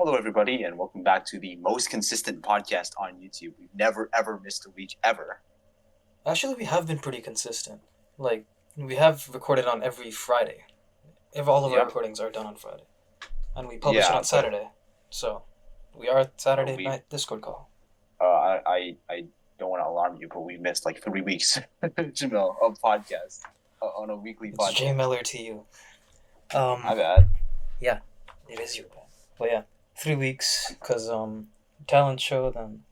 Hello, everybody, and welcome back to the most consistent podcast on YouTube. We've never, ever missed a week, ever. Actually, we have been pretty consistent. Like, we have recorded on every Friday. If all of our Yep. recordings are done on Friday. And we publish it Yeah, on Saturday. So, we are at Saturday we- night Discord call. I don't want to alarm you, but we missed like 3 weeks, Jamil, of podcast on a weekly It's podcast. Jay Miller to you. My bad. It is your bad. But yeah, 3 weeks, because, talent show, then,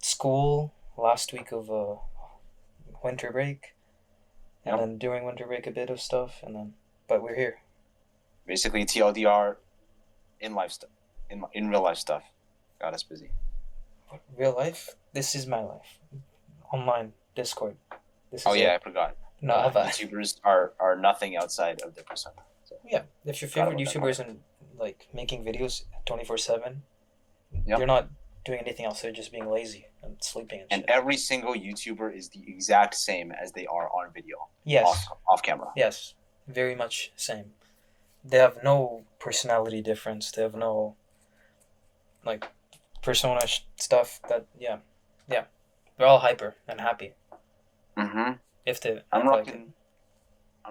school, last week of, winter break. And Yep. then during winter break, a bit of stuff, but we're here. Basically, TLDR in life stuff, in real life stuff. Got us busy. Real life? This is my life. Online, Discord. This is Oh yeah, it. I forgot. No, I've YouTubers are nothing outside of their persona. So, Yeah, if your Forgot favorite about that YouTubers and like making videos 24/7, Yep. they're not doing anything else. They're just being lazy and sleeping and and shit. every single YouTuber is the exact same as they are on video, Yes, off camera. yes, very much same. They have no personality difference. They have no like persona stuff. They're all hyper and happy. Mm-hmm. If they I'm act like it.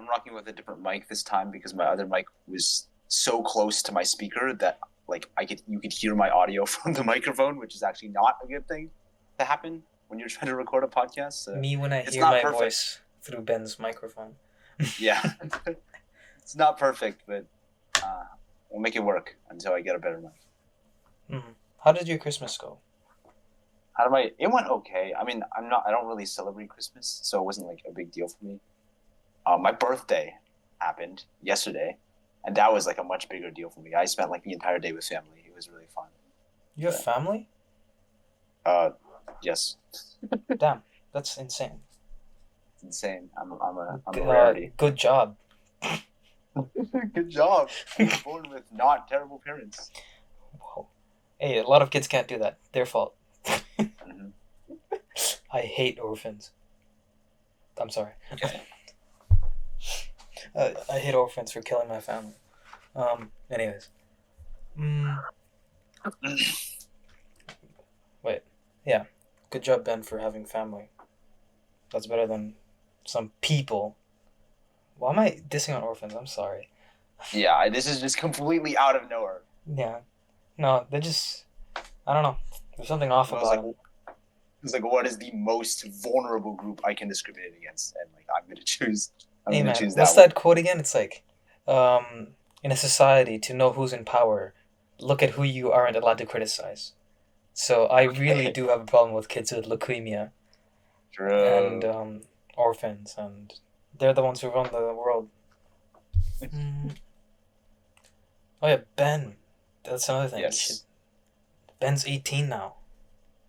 rocking with a different mic this time because my other mic was so close to my speaker that like you could hear my audio from the microphone, which is actually not a good thing to happen when you're trying to record a podcast. So, Me when I it's hear not my perfect. voice through Ben's microphone. yeah, it's not perfect, but we'll make it work until I get a better mic. Hmm. How did your Christmas go? It went okay. I mean, I don't really celebrate Christmas, so it wasn't like a big deal for me. My birthday happened yesterday, and that was like a much bigger deal for me. I spent like the entire day with family. It was really fun. You have family? Yes, Damn, that's insane. it's insane. I'm a rarity. Good job. Good job. I was born with not terrible parents. Whoa. Hey, a lot of kids can't do that. Their fault. Mhm. I hate orphans. I'm sorry. I hate orphans for killing my family. Anyways. Wait. Yeah. Good job, Ben, for having family. That's better than some people. Why am I dissing on orphans? I'm sorry. Yeah, this is just completely out of nowhere. Yeah. No, they're just... I don't know. There's something off I was about like, them. It's like, what is the most vulnerable group I can discriminate against? And like, I'm gonna choose. I'm Hey gonna man, choose what's that that quote again? It's like, in a society, to know who's in power, look at who you aren't allowed to criticize. So I really do have a problem with kids with leukemia one. True. and orphans, and they're the ones who run the world. Mm. Oh yeah, Ben. That's another thing. Yes. Ben's 18 now.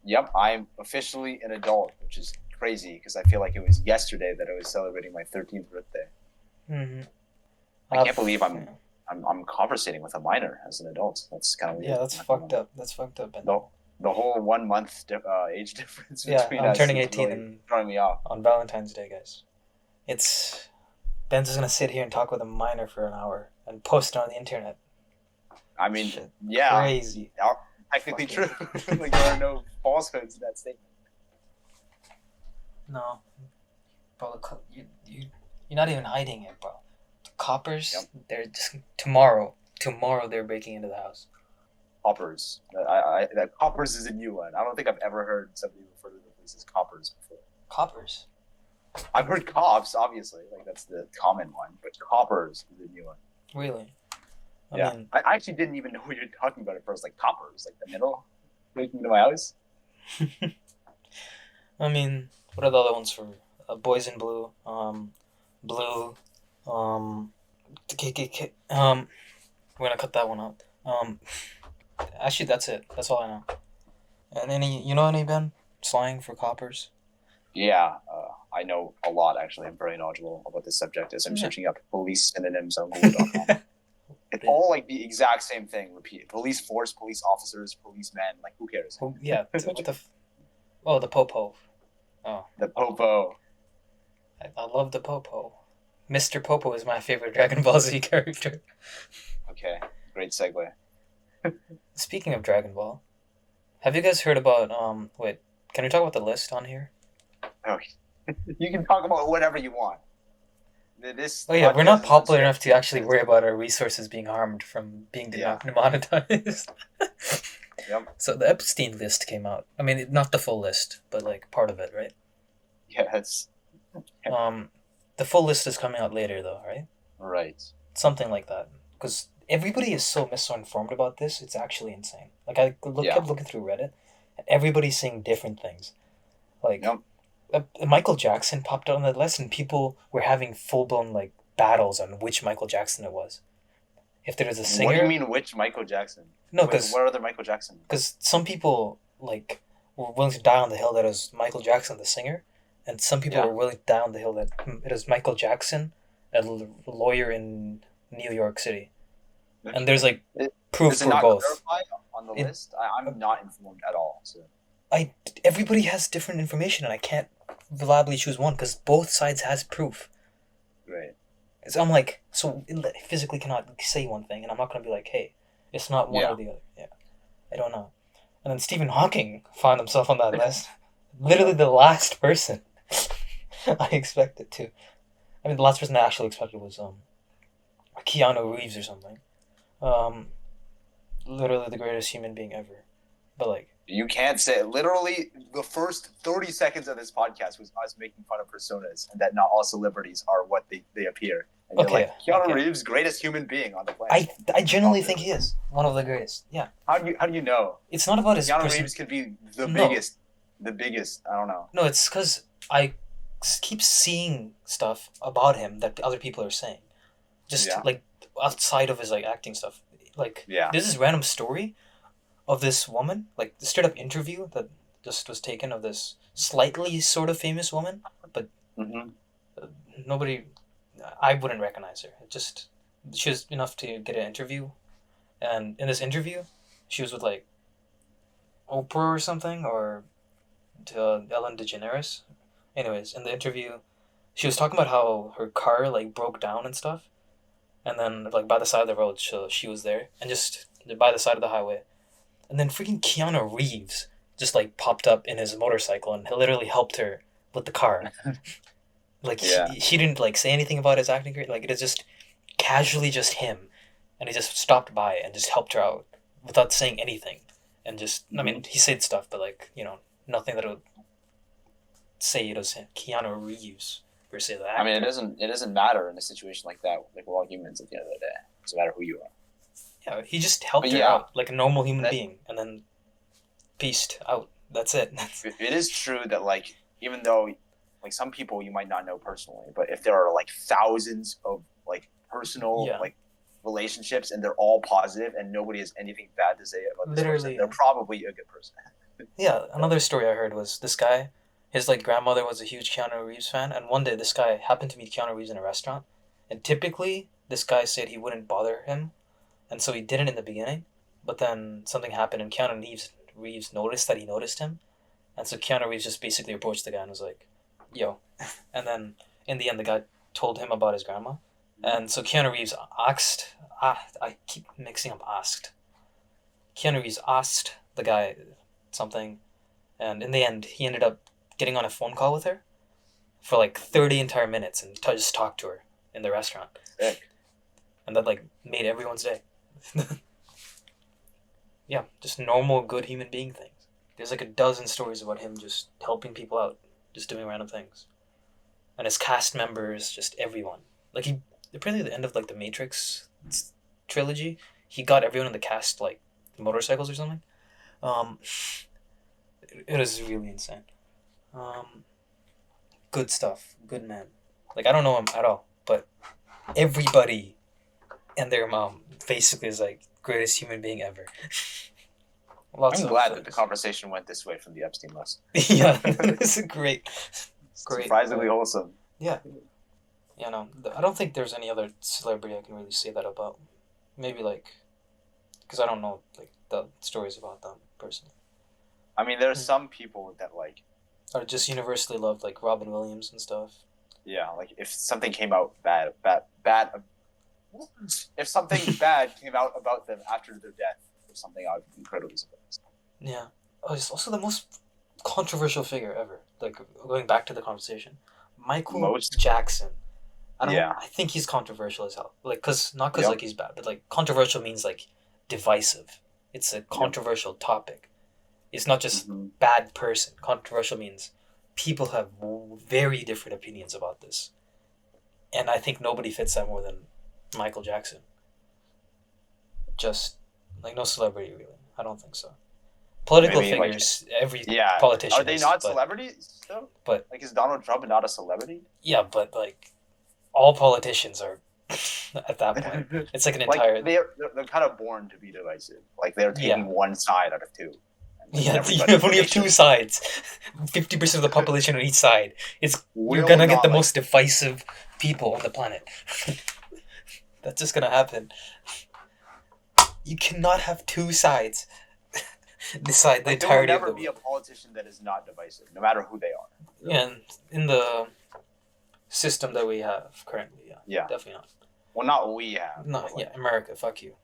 Yep, I'm officially an adult, which is crazy because I feel like it was yesterday that I was celebrating my 13th birthday. Mm-hmm. I can't believe I'm conversating with a minor as an adult. That's kind of weird. Yeah, that's fucked up. That's fucked up, Ben. The whole 1 month age difference Yeah, between I'm us turning is 18 really and throwing me off. on Valentine's Day, guys. Ben's just gonna sit here and talk with a minor for an hour and post it on the internet. I mean, Shit. yeah, Crazy. technically Fuck true. Like there are no falsehoods in that statement. No, bro, you're not even hiding it, bro. The coppers, Yep. they're just tomorrow they're breaking into the house. Coppers. That coppers is a new one. I don't think I've ever heard somebody refer to the police as coppers before. Coppers. I've heard cops, obviously, like that's the common one, but coppers is a new one. Really? Yeah, I actually didn't even know what you were talking about at first. Like coppers, like the middle, breaking into my house. I mean, what are the other ones for? Boys in Blue, Blue, KKK. We're gonna cut that one out. Actually, that's it. That's all I know. And you know any Ben slang for coppers? Yeah, I know a lot actually. I'm very knowledgeable about this subject as I'm Yeah. searching up police synonyms on Google.com. It's all like the exact same thing. Repeat: police force, police officers, policemen. Like who cares? Yeah. Oh, the popo. Oh, The popo. I love the popo. Mr. Popo is my favorite Dragon Ball Z character. Okay, great segue. Speaking of Dragon Ball, have you guys heard about wait, can we talk about the list on here? Oh, you can talk about whatever you want. This Oh yeah, we're podcast not is popular enough to unscripted. actually worry about our resources being harmed from being Yeah. demonetized. Yep. So the Epstein list came out. I mean, not the full list, but like part of it, right? Yeah, that's Um, the full list is coming out later, though, right? right. Something like that. Because everybody is so misinformed about this, it's actually insane. Like I Yeah. kept looking through Reddit, and everybody's saying different things. Like Yep. Michael Jackson popped out on that list, and people were having full blown like battles on which Michael Jackson it was. If there was a singer, What do you mean, which Michael Jackson? no, Wait, because what other Michael Jackson? some people like were willing to die on the hill that it was Michael Jackson the singer, and some people Yeah. were willing to die on the hill that it was Michael Jackson, a lawyer in New York City, and there's like It- proof Does it for not both. clarify on the It- list? I'm not informed at all. So Everybody has different information, and I can't reliably choose one because both sides has proof. great. So I'm like, so I physically cannot say one thing, and I'm not gonna be like, hey, it's not one Yeah. or the other. Yeah, I don't know. And then Stephen Hawking found himself on that list. Literally the last person I expected to. I mean, the last person I actually expected was Keanu Reeves or something. Literally the greatest human being ever. But like, You can't say literally the first 30 seconds of this podcast was us making fun of personas and that not all celebrities are what they appear. And you're Okay, like, Keanu okay. Reeves, greatest human being on the planet. I genuinely think he is one of the greatest. Yeah, How do you know? it's not about his Keanu person. Reeves could be the No. biggest. I don't know. No, it's because I keep seeing stuff about him that other people are saying, just Yeah. like outside of his like acting stuff. Like Yeah. there's this random story of this woman, like the straight up interview that just was taken of this slightly sort of famous woman. Mm-hmm. Nobody, I wouldn't recognize her. It just she was enough to get an interview, and in this interview, she was with like Oprah or something or Ellen DeGeneres. Anyways, in the interview, she was talking about how her car like broke down and stuff, and then like by the side of the road, so she was there and just by the side of the highway, and then freaking Keanu Reeves just like popped up in his motorcycle and he literally helped her with the car. Like Yeah. he didn't like say anything about his acting career. Like it is just casually just him, and he just stopped by and just helped her out without saying anything, and just I mean he said stuff, but like nothing that would say it was Keanu Reeves per se. The actor. I mean, it doesn't matter in a situation like that. Like we're all humans at the end of the day. It doesn't matter who you are. Yeah, he just helped But her yeah. out like a normal human That- being, and then peaced out. That's it. It is true that like even though like some people you might not know personally, but if there are like thousands of like personal Yeah. like relationships and they're all positive and nobody has anything bad to say about this Literally. person, they're probably a good person. Yeah, another story I heard was this guy, his like grandmother was a huge Keanu Reeves fan, and one day this guy happened to meet Keanu Reeves in a restaurant, and typically this guy said he wouldn't bother him, and so he didn't in the beginning, but then something happened and Keanu Reeves noticed that he noticed him, and so Keanu Reeves just basically approached the guy and was like, "Yo," and then in the end the guy told him about his grandma, and so Keanu Reeves asked, I keep mixing up asked. Keanu Reeves asked the guy something, and in the end he ended up getting on a phone call with her for like 30 entire minutes and just talked to her in the restaurant, Sick. and that like made everyone's day. Yeah, just normal good human being things. There's like a dozen stories about him just helping people out, just doing random things, and his cast members, just everyone. Like he apparently at the end of like the Matrix trilogy, he got everyone in the cast like motorcycles or something. It is really insane. Good stuff. Good man. Like I don't know him at all, but everybody and their mom basically is like greatest human being ever. Lots I'm of glad that the things. conversation went this way from the Epstein list. Yeah, this is great. Great. Surprisingly wholesome. Yeah, no, I don't think there's any other celebrity I can really say that about. Maybe like, because I don't know like the stories about them personally. I mean, there's some people that like, Or just universally loved like Robin Williams and stuff. yeah, like if something came out bad, if something bad came out about them after their death, was something I was incredibly surprised. Yeah. Oh, he's also the most controversial figure ever. Like, going back to the conversation, Michael Most? Jackson. Yeah. I think he's controversial as hell. Like, not because Yep. like he's bad, but like controversial means like divisive. It's a controversial topic. It's not just Mhm. bad person. Controversial means people have very different opinions about this, and I think nobody fits that more than Michael Jackson. Just like no celebrity really. I don't think so. Political Maybe, like- figures, every Yeah. politician Are they is, not but- celebrities though? but- like, is Donald Trump not a celebrity? Yeah, but like all politicians are at that point. It's like an entire Like they're kind of born to be divisive. Like they're taking one side out of two. And yeah. You everybody- only have two sides. 50% of the population on each side. You're will gonna get not, the like- most divisive people on the planet. That's just gonna happen. You cannot have two sides. Decide the Like, there will entirety of never the be a politician that is not divisive, no matter who they are. Yeah, in the system that we have currently, yeah. Yeah. Definitely not. Well, not we have. No, but, yeah, America, fuck you.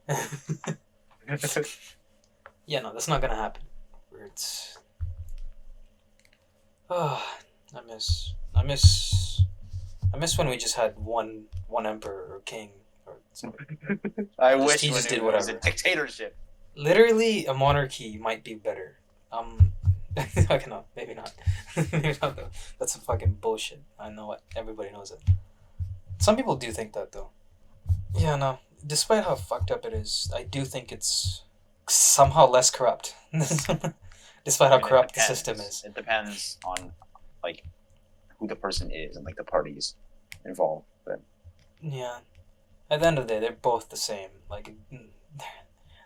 Yeah, no, that's not gonna happen. Where it's I miss when we just had one emperor or king or something. I Just- wish he when just it did was a whatever. dictatorship. Literally, a monarchy might be better. Okay, no, maybe not. Maybe not though. That's a fucking bullshit. I know it. Everybody knows it. Some people do think that though. Yeah, no. Despite how fucked up it is, I do think it's somehow less corrupt. Despite how I mean, it corrupt the depends. system is. It depends on like who the person is and like the parties involved. But Yeah. At the end of the day, they're both the same. Like,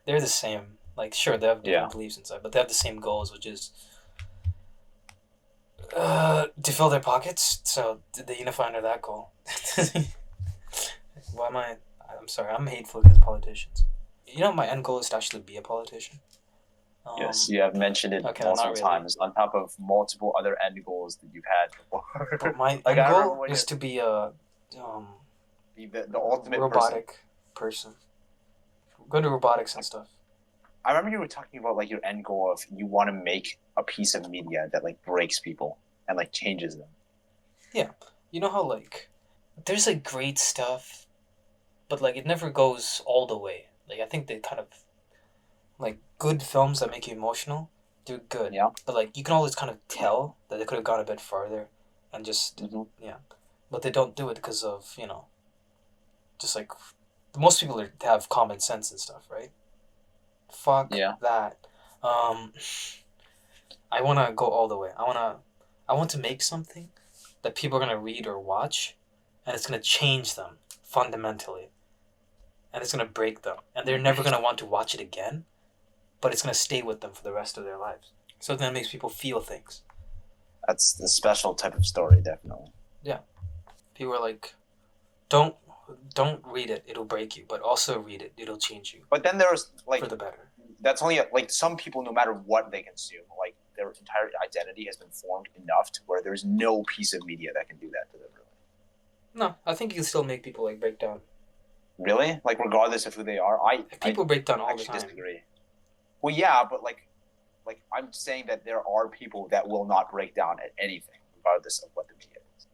they're the same. Like, sure, they have different Yeah. beliefs inside, but they have the same goals, which is to fill their pockets. So they unify under that goal. Why am I? I'm sorry. I'm hateful against politicians. You know, my end goal is to actually be a politician. yes, you have mentioned it okay, not multiple really. times, on top of multiple other end goals that you've had before. But my Like, end I remember goal when is you- to be a Be the ultimate robotic person. Go to robotics and stuff. I remember you were talking about like your end goal of you want to make a piece of media that like breaks people and like changes them. You know how like there's like great stuff, but like it never goes all the way. Like I think they kind of like good films that make you emotional, do good. Yeah. But like you can always kind of tell that they could have gone a bit farther, and just Mhm. but they don't do it because of just like most people have common sense and stuff, right? Fuck Yeah. that. I want to go all the way. I want to make something that people are going to read or watch, and it's going to change them fundamentally. And it's going to break them. And they're never going to want to watch it again, but it's going to stay with them for the rest of their lives. So then it makes people feel things. That's the special type of story, definitely. People are like, don't read it, it'll break you, but also read it, it'll change you But then there's like for the better. that's only like some people, no matter what they consume, like their entire identity has been formed enough to where there's no piece of media that can do that to them. No, I think you can still make people like break down. Really? Like regardless of who they are, I People break down all the actually time. disagree. Well, yeah, but like I'm saying that there are people that will not break down at anything, regardless of what the media is.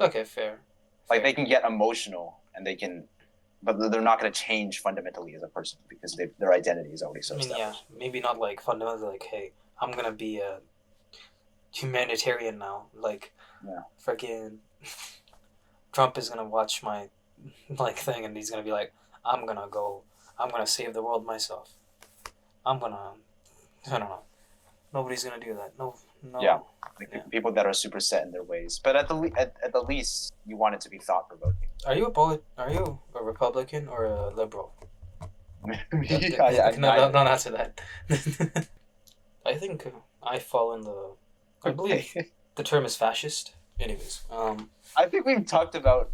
Okay, fair. Like they can get emotional and they can, but they're not going to change fundamentally as a person because their identity is already so I mean, yeah, established. maybe not like fundamentally like, hey, I'm gonna be a humanitarian now. Like, Yeah. freaking Trump is gonna watch my like thing and he's gonna be like, I'm gonna save the world myself. I don't know. Nobody's gonna do that. No. Yeah. Like Yeah. people that are super set in their ways. But at the least, you want it to be thought provoking. Are you a Republican or a liberal? Yeah, No, don't answer that. I think I fall in the. I believe the term is fascist. Anyways, I think we've talked about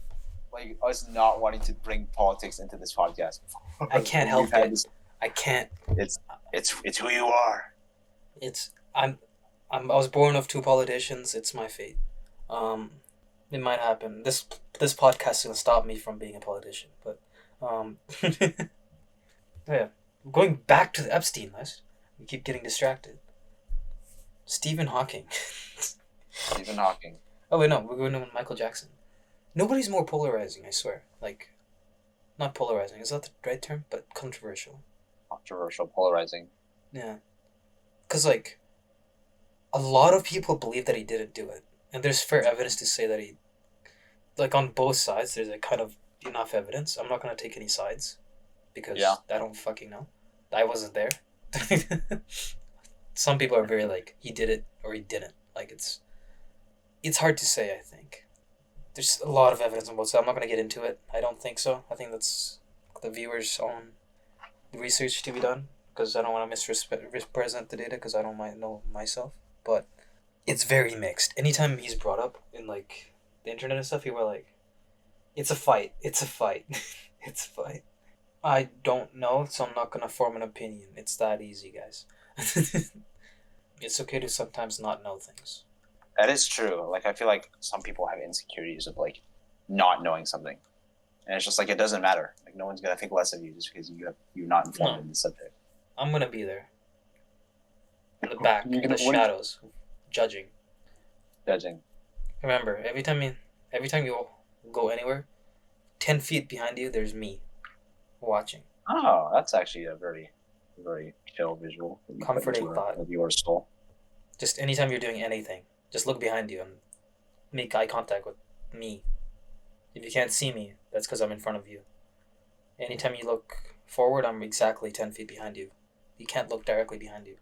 like us not wanting to bring politics into this podcast before. I can't help We've had it. this- I can't. It's who you are. I was born of two politicians. It's my fate. It might happen. This podcast is gonna stop me from being a politician, but yeah. Going back to the Epstein list, we keep getting distracted. Stephen Hawking. Stephen Hawking. Oh wait, no, we're going to Michael Jackson. Nobody's more polarizing, I swear. Like, not polarizing, is that the right term? But controversial. Controversial, polarizing. Yeah. Because, like, a lot of people believe that he didn't do it. And there's fair evidence to say that he... Like, on both sides, there's, like, kind of enough evidence. I'm not going to take any sides. Because I don't fucking know. I wasn't there. Some people are very, like, he did it or he didn't. Like, it's hard to say, I think. There's a lot of evidence on both sides. I'm not going to get into it. I don't think so. I think that's the viewers' own research to be done, because I don't want to misrepresent the data, because I don't might know myself. But it's very mixed. Anytime he's brought up in, like, the internet and stuff, people are like, it's a fight. It's a fight. It's a fight. I don't know, so I'm not going to form an opinion. It's that easy, guys. It's okay to sometimes not know things. That is true. Like, I feel like some people have insecurities of, like, not knowing something. And it's just like, it doesn't matter. Like, no one's going to think less of you just because you're not informed in the subject. I'm going to be there. In the back, in the shadows, judging. Remember, every time you go anywhere, 10 feet behind you, there's me watching. Oh, that's actually a very, very chill visual. Comforting thought. Of your soul. Just anytime you're doing anything, just look behind you and make eye contact with me. If you can't see me, that's because I'm in front of you. Anytime you look forward, I'm exactly 10 feet behind you. You can't look directly behind you.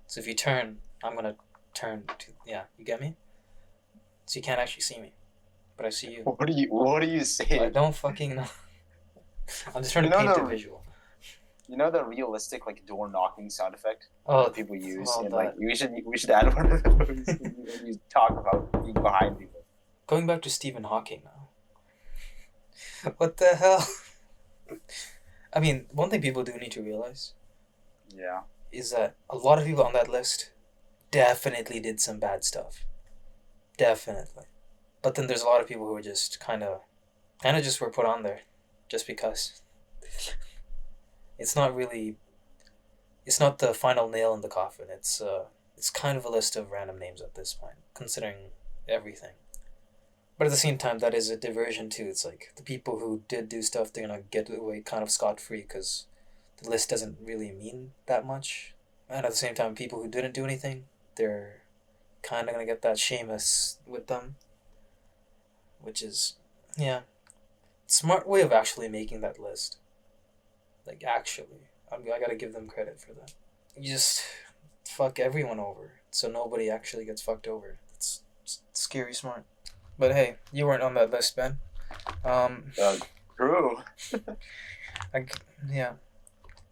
So if you turn, I'm going to turn to... Yeah, you get me? So you can't actually see me. But I see you. What are you saying? I don't fucking know. I'm just trying to paint a visual. You know the realistic, like, door knocking sound effect that people use? And, like, we should add one of those when you talk about being behind people. Going back to Stephen Hawking now. What the hell? I mean, one thing people do need to realize is that a lot of people on that list definitely did some bad stuff. Definitely. But then there's a lot of people who are just kind of just were put on there just because. It's not the final nail in the coffin. It's kind of a list of random names at this point, considering everything. But at the same time, that is a diversion too. It's like the people who did do stuff, they're gonna get away kind of scot-free because the list doesn't really mean that much. And at the same time, people who didn't do anything, they're kind of gonna get that Seamus with them. Which is, smart way of actually making that list. Like, actually. I gotta give them credit for that. You just fuck everyone over, so nobody actually gets fucked over. It's scary smart. But hey, you weren't on that list, Ben. True. Yeah.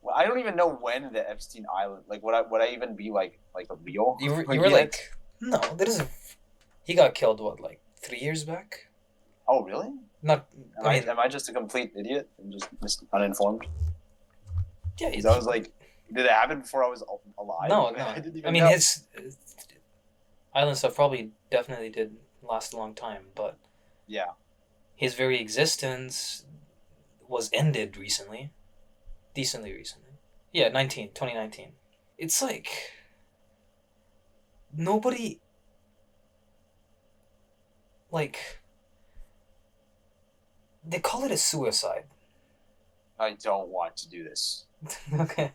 Well, I don't even know when the Epstein Island, like, would I even be, like a real? You were like, no, that isn't... He got killed, what, like 3 years back? Oh, really? Not... Am I just a complete idiot? I'm just uninformed? Yeah, I was like, did it happen before I was alive? No. I didn't even I mean, know. his island stuff probably definitely did last a long time, but yeah, his very existence was ended recently. Decently recently. Yeah, 2019. It's like... Nobody... Like... They call it a suicide. I don't want to do this. Okay,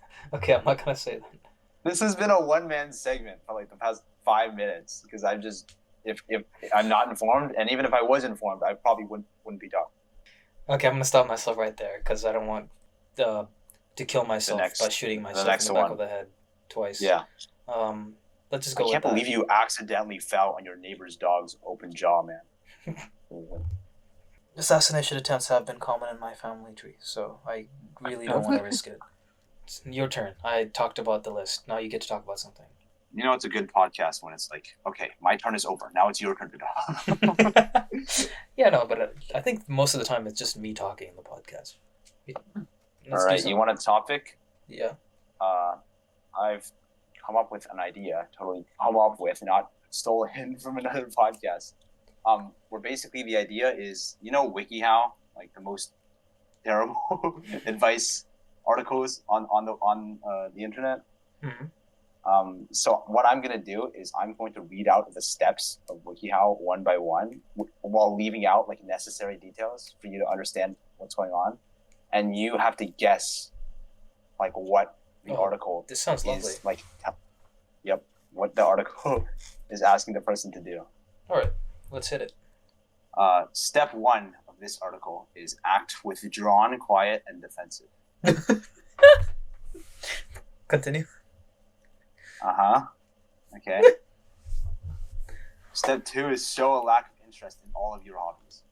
I'm not gonna say that. This has been a one-man segment for like the past 5 minutes because I'm just if I'm not informed, and even if I was informed, I probably wouldn't be talking. Okay, I'm gonna stop myself right there because I don't want to kill myself by shooting myself in the back of the head twice. Yeah. Let's just go. I can't believe you accidentally fell on your neighbor's dog's open jaw, man. Assassination attempts have been common in my family tree, so I really don't want to risk it. It's your turn. I talked about the list. Now you get to talk about something. You know, it's a good podcast when it's like, okay, my turn is over. Now it's your turn to talk. Yeah, no, but I think most of the time it's just me talking in the podcast. All right, you want a topic? Yeah. I've come up with an idea, not stolen from another podcast. Where basically the idea is, you know, WikiHow, like the most terrible advice articles on the internet. Mhm. So what I'm gonna do is I'm going to read out the steps of WikiHow one by one, while leaving out like necessary details for you to understand what's going on, and you have to guess like what the article This sounds lovely. is like. Yep, what the article is asking the person to do. All right, let's hit it. Step 1 of this article is act withdrawn, quiet, and defensive. Continue. Okay. Step 2 is show a lack of interest in all of your hobbies.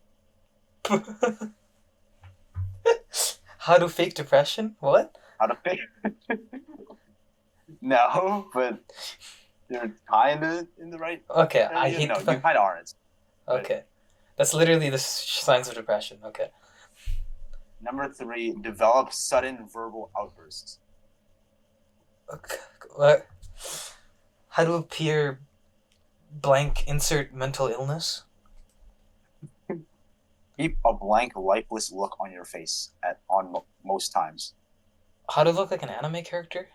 How to fake depression? What? How to fake? No, but you're kind of in the right. Okay, I hate. No, you kind of aren't. Okay, that's literally the signs of depression. Okay. Number 3, develop sudden verbal outbursts. Okay. What? How to appear blank, insert mental illness? Keep a blank, lifeless look on your face most times. How to look like an anime character?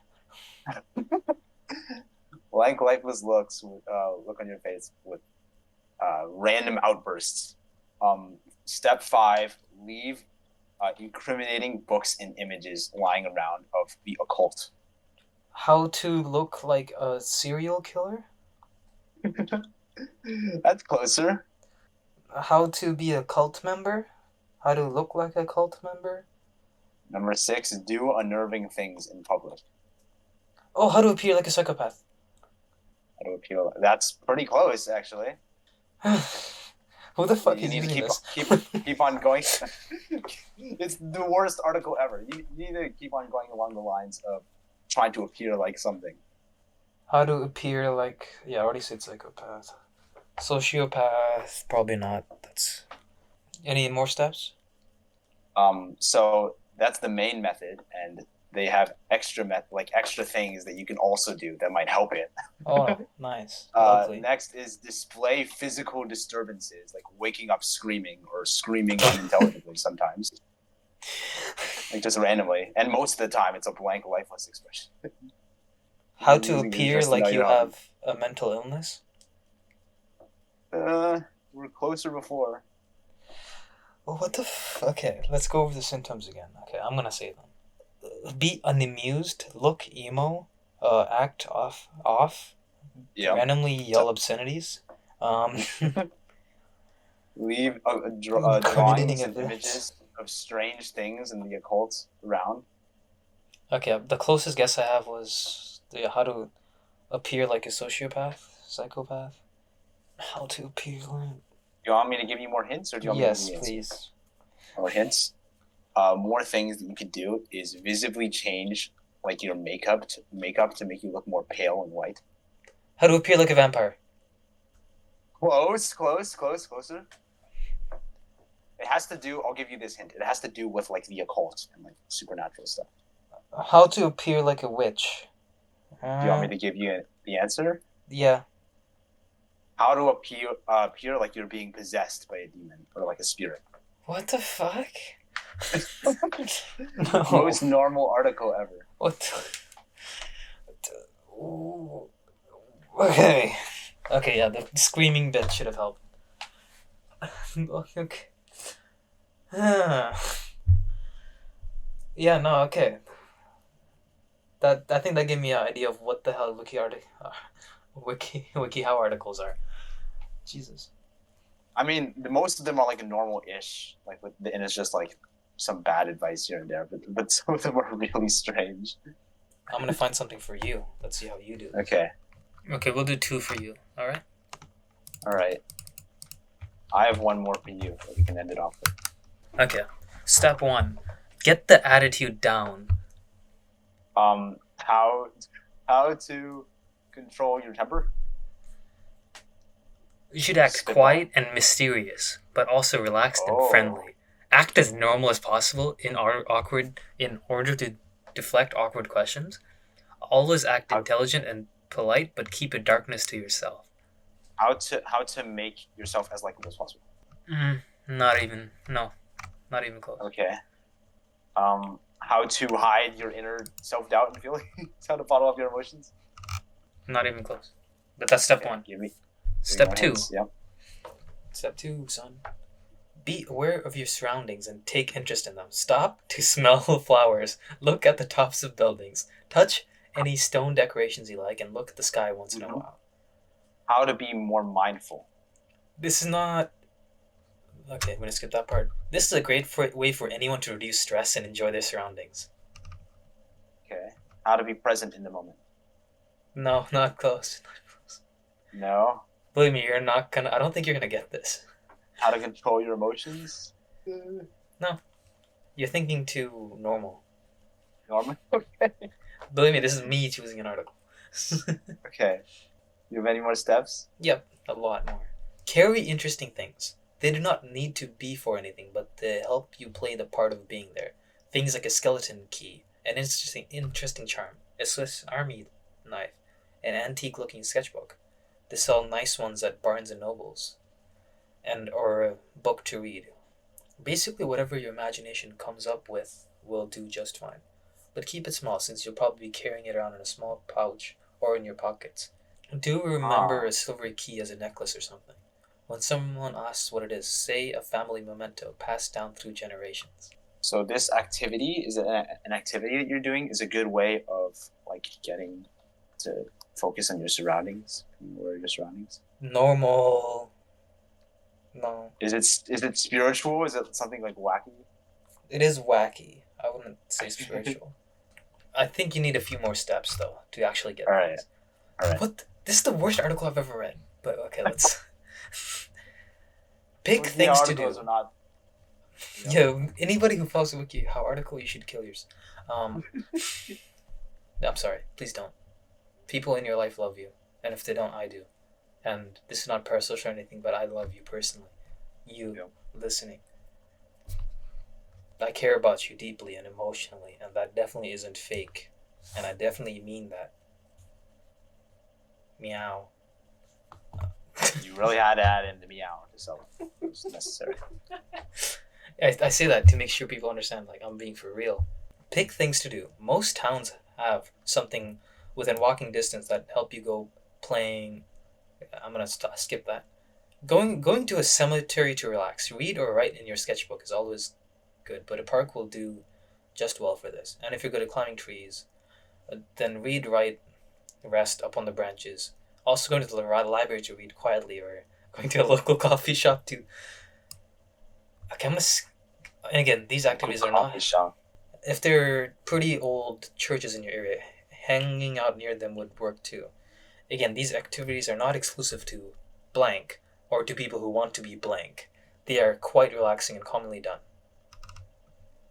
Blank, lifeless look on your face with random outbursts. Step 5, leave incriminating books and images lying around of the occult. How to look like a serial killer? That's closer. How to be a cult member? How to look like a cult member? Number 6, do unnerving things in public. Oh, how to appear like a psychopath? How to appeal? That's pretty close, actually. Who the fuck You is need to using this? keep on going. It's the worst article ever. You need to keep on going along the lines of trying to appear like something. How to appear like... Yeah, I already said psychopath. Sociopath, probably not. That's... Any more steps? So that's the main method, and they have extra things that you can also do that might help it. Oh, nice. Lovely. Next is display physical disturbances, like waking up screaming or screaming unintelligibly sometimes. Like just randomly. And most of the time it's a blank, lifeless expression. How to appear like you have a mental illness? We're closer before. Well, what the Okay, let's go over the symptoms again. Okay, I'm gonna say them. Be unamused, look emo, act off, Yeah. randomly yell obscenities, Leave Committing drawings and events. images of strange things in the occult around. Okay, the closest guess I have was how to appear like a sociopath, psychopath. How to appear like... You want me to give you more hints, or do you want Yes, me to give you answers? please. More hints. More things that you could do is visibly change like your makeup to make you look more pale and white. How to appear like a vampire. Closer. It has to do. I'll give you this hint. It has to do with like the occult and like supernatural stuff. How to appear like a witch. Do you want me to give you the answer? Yeah. How to appear like you're being possessed by a demon or like a spirit. What the fuck? Most normal article ever. What Ooh. Okay. Okay, yeah, the screaming bit should have helped. Okay. Yeah, no, okay. I think that gave me an idea of what the hell WikiHow articles are. Jesus. I mean, most of them are like normal-ish, like and it's just like some bad advice here and there, but some of them are really strange. I'm gonna find something for you. Let's see how you do. Okay. Okay, we'll do 2 for you. All right. All right. I have one more for you that we can end it off with. Okay. Step 1: get the attitude down. How to control your temper? You should act quiet and mysterious, but also relaxed and friendly. Act as normal as possible in order to deflect awkward questions. Always act intelligent and polite, but keep a darkness to yourself. How to make yourself as likable as possible? Not even close. Okay. how to hide your inner self-doubt and feelings, how to bottle up your emotions. Not even close. But that's step Okay, one. Give me Step more two. hints. Yep. Step two, son. Be aware of your surroundings and take interest in them. Stop to smell flowers. Look at the tops of buildings. Touch any stone decorations you like and look at the sky once in a Mhm. while. How to be more mindful. This is not. Okay, I'm going to skip that part. This is a great way for anyone to reduce stress and enjoy their surroundings. Okay. How to be present in the moment. No, not close. No. Believe me, you're not gonna. I don't think you're gonna get this. How to control your emotions. You're thinking too normal. Normal. Okay. Believe me, this is me choosing an article. Okay. You have any more steps? Yep, a lot more. Carry interesting things. They do not need to be for anything, but they help you play the part of being there. Things like a skeleton key, an interesting charm, a Swiss Army knife, an antique-looking sketchbook. They sell nice ones at Barnes and Nobles, or a book to read. Basically, whatever your imagination comes up with will do just fine. But keep it small, since you'll probably be carrying it around in a small pouch or in your pockets. Do remember a silver key as a necklace or something. When someone asks what it is, say a family memento passed down through generations. So this activity is an activity that you're doing is a good way of like getting to focus on your surroundings. What are your surroundings? Normal. No. Is it spiritual? Is it something like wacky? It is wacky. I wouldn't say spiritual. I think you need a few more steps, though, to actually get Alright. this. Alright. What? This is the worst article I've ever read. But okay, let's... Pick Wiki things to articles do. are not. Yo, anybody who follows the wiki, how article, you should kill yours. I'm sorry. Please don't. People in your life love you. And if they don't, I do. And this is not parasocial or anything, but I love you personally. You listening. I care about you deeply and emotionally, and that definitely isn't fake. And I definitely mean that. Meow. You really had to add in the meow to sell it. It was necessary. I say that to make sure people understand, like, I'm being for real. Pick things to do. Most towns have something within walking distance that help you go playing. I'm gonna skip that. Going to a cemetery to relax, read or write in your sketchbook is always good, but a park will do just well for this. And if you're good at climbing trees, then read, write, rest up on the branches. Also going to the library to read quietly, or going to a local coffee shop to... Okay, and again, these activities are not... Shop. If they're pretty old churches in your area, hanging out near them would work too. Again, these activities are not exclusive to blank, or to people who want to be blank. They are quite relaxing and commonly done.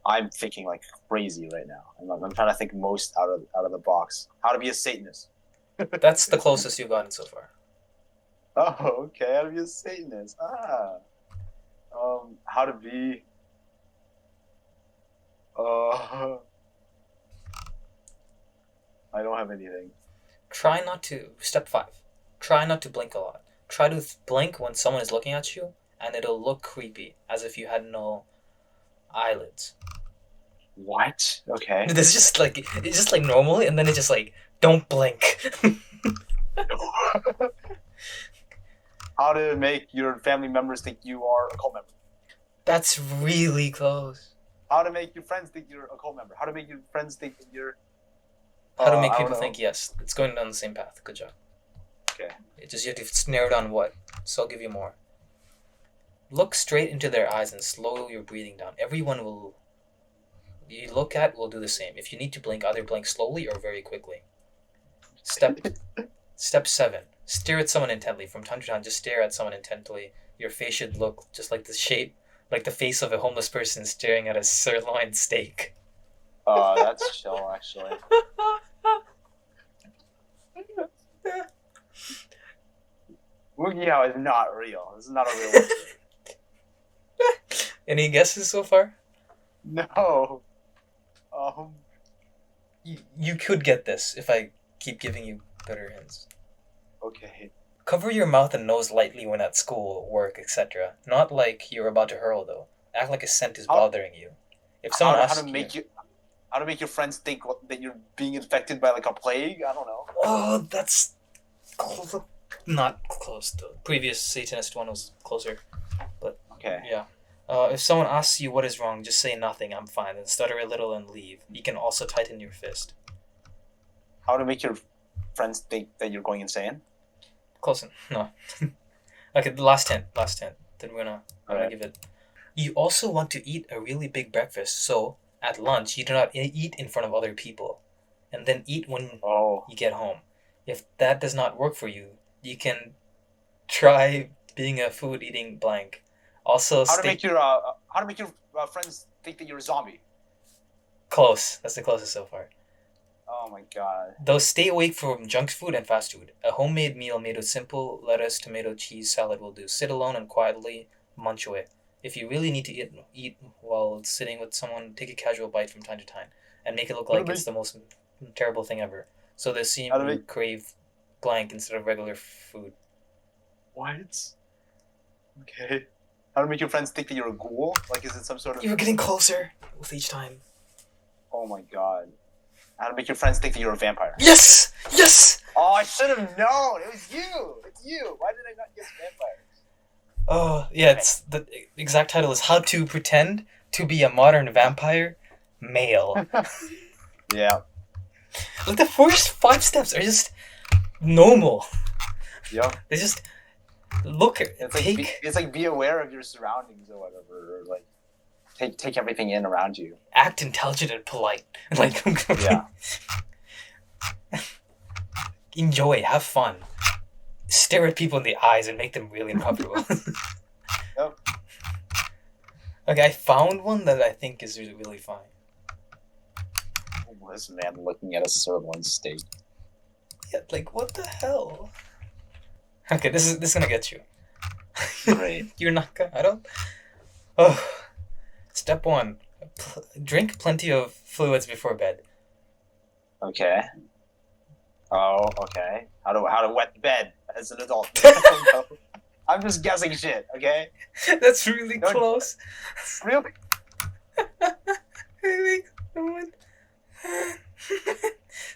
I'm thinking like crazy right now. I'm trying to think most out of the box. How to be a Satanist. That's the closest you've gotten so far. Oh, okay. How to be a Satanist. How to be. I don't have anything. Try not to. Step 5. Try not to blink a lot. Try to blink when someone is looking at you, and it'll look creepy, as if you had no eyelids. What? Okay. It's just like normal, and then it's just like, don't blink. How to make your family members think you are a cult member. That's really close. How to make your friends think you're a cult member. How to make your friends think that you're... How to make I people don't know. think, yes, it's going down the same path. Good job. Okay. It just, you have to narrow down what, so I'll give you more. Look straight into their eyes and slow your breathing down. Everyone you look at will do the same. If you need to blink, either blink slowly or very quickly. Step 7. Stare at someone intently. From time to time, just stare at someone intently. Your face should look just like the face of a homeless person staring at a sirloin steak. That's chill, actually. WikiHow is not real. This is not a real website. Any guesses so far? No. You could get this if I keep giving you better hints. Okay. Cover your mouth and nose lightly when at school, work, etc. Not like you're about to hurl, though. Act like a scent is bothering you. If someone asks how to make you... How to make your friends think that you're being infected by like a plague? I don't know. Oh, that's not close. The previous Satanist one was closer. Okay. Yeah. If someone asks you what is wrong, just say nothing. I'm fine. Then stutter a little and leave. You can also tighten your fist. How to make your friends think that you're going insane? Close enough. No. Okay, the last hint. Last hint. Then we're gonna Alright. give it. You also want to eat a really big breakfast, so at lunch you do not eat in front of other people, and then eat when Oh. you get home. If that does not work for you, you can try being a food eating blank. Also, How to make your friends think that you're a zombie? close. That's the closest so far. Oh my god. Though stay away from junk food and fast food. A homemade meal made with simple lettuce, tomato, cheese, salad will do. Sit alone and quietly munch away. If you really need to eat while sitting with someone, take a casual bite from time to time and make it look like it's the most terrible thing ever. So they seem How to to make- crave blank instead of regular food. What? Okay. How to make your friends think that you're a ghoul? Like, is it some sort of? You're getting closer with each time. Oh my god. How to make your friends think that you're a vampire? Yes! Yes! Oh, I should have known. It was you. It's you. Why did I not guess vampire? Oh, yeah, it's the exact title is How to Pretend to Be a Modern Vampire Male. Yeah. Like the first 5 steps are just normal. Yep. They just look at It's like be aware of your surroundings or whatever, or like take everything in around you. act intelligent and polite. Like Yeah. enjoy, have fun. Stare at people in the eyes and make them really uncomfortable. Yep. Okay, I found one that I think is really fine. Oh, this man looking at a sirloin steak. Yeah, like what the hell? Okay, this is gonna get you. Great. You're not gonna. I don't. Oh. Step 1: drink plenty of fluids before bed. Okay. Oh, okay. How to wet the bed as an adult? I'm just guessing shit. Okay. That's really Don't- close. Really? Really? Someone-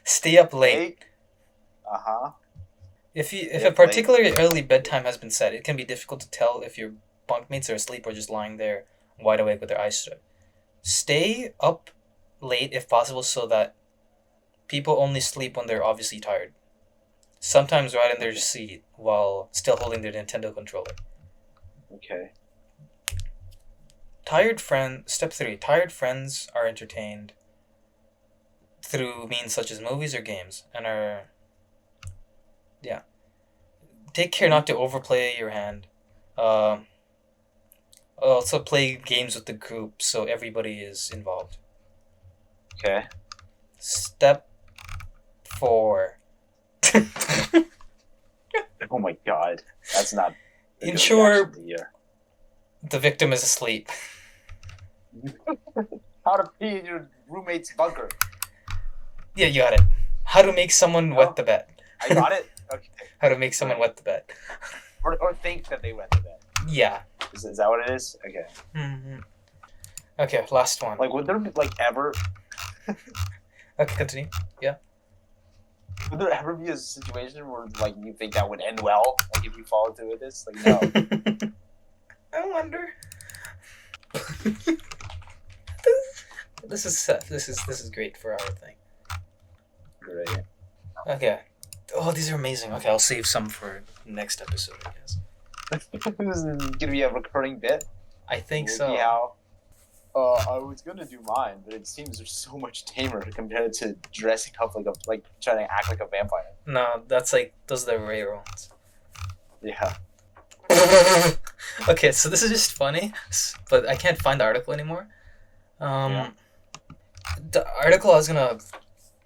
Stay up late. Uh huh. If Stay a up late. particularly early bedtime has been set, it can be difficult to tell if your bunkmates are asleep or just lying there wide awake with their eyes shut. Stay up late if possible so that people only sleep when they're obviously tired. Sometimes right in their seat while still holding their Nintendo controller. Okay. Step 3: tired friends are entertained through means such as movies or games and are take care not to overplay your hand. Also play games with the group so everybody is involved. Okay. Step 4: Oh my god. That's not. a good ensure reaction to hear. the victim is asleep. How to pee in your roommate's bunker. Yeah, you got it. How to make someone wet the bed. I got it. Okay. How to make someone wet the bed. Or think that they wet the bed. Yeah. Is that what it is? Okay. hmm Okay, last one. Like, would there be like ever? Okay, continue. Would there ever be a situation where like you think that would end well? Like if you followed through with this? Like no. I wonder. This is great for our thing. Great. Okay. Oh, these are amazing. Okay, I'll save some for next episode, I guess. This is gonna be a recurring bit. I think Would so. be how. I was gonna do mine, but it seems they're so much tamer compared to dressing up like trying to act like a vampire. No, that's like those are the rare ones. Yeah. Okay, so this is just funny, but I can't find the article anymore. Yeah. The article I was gonna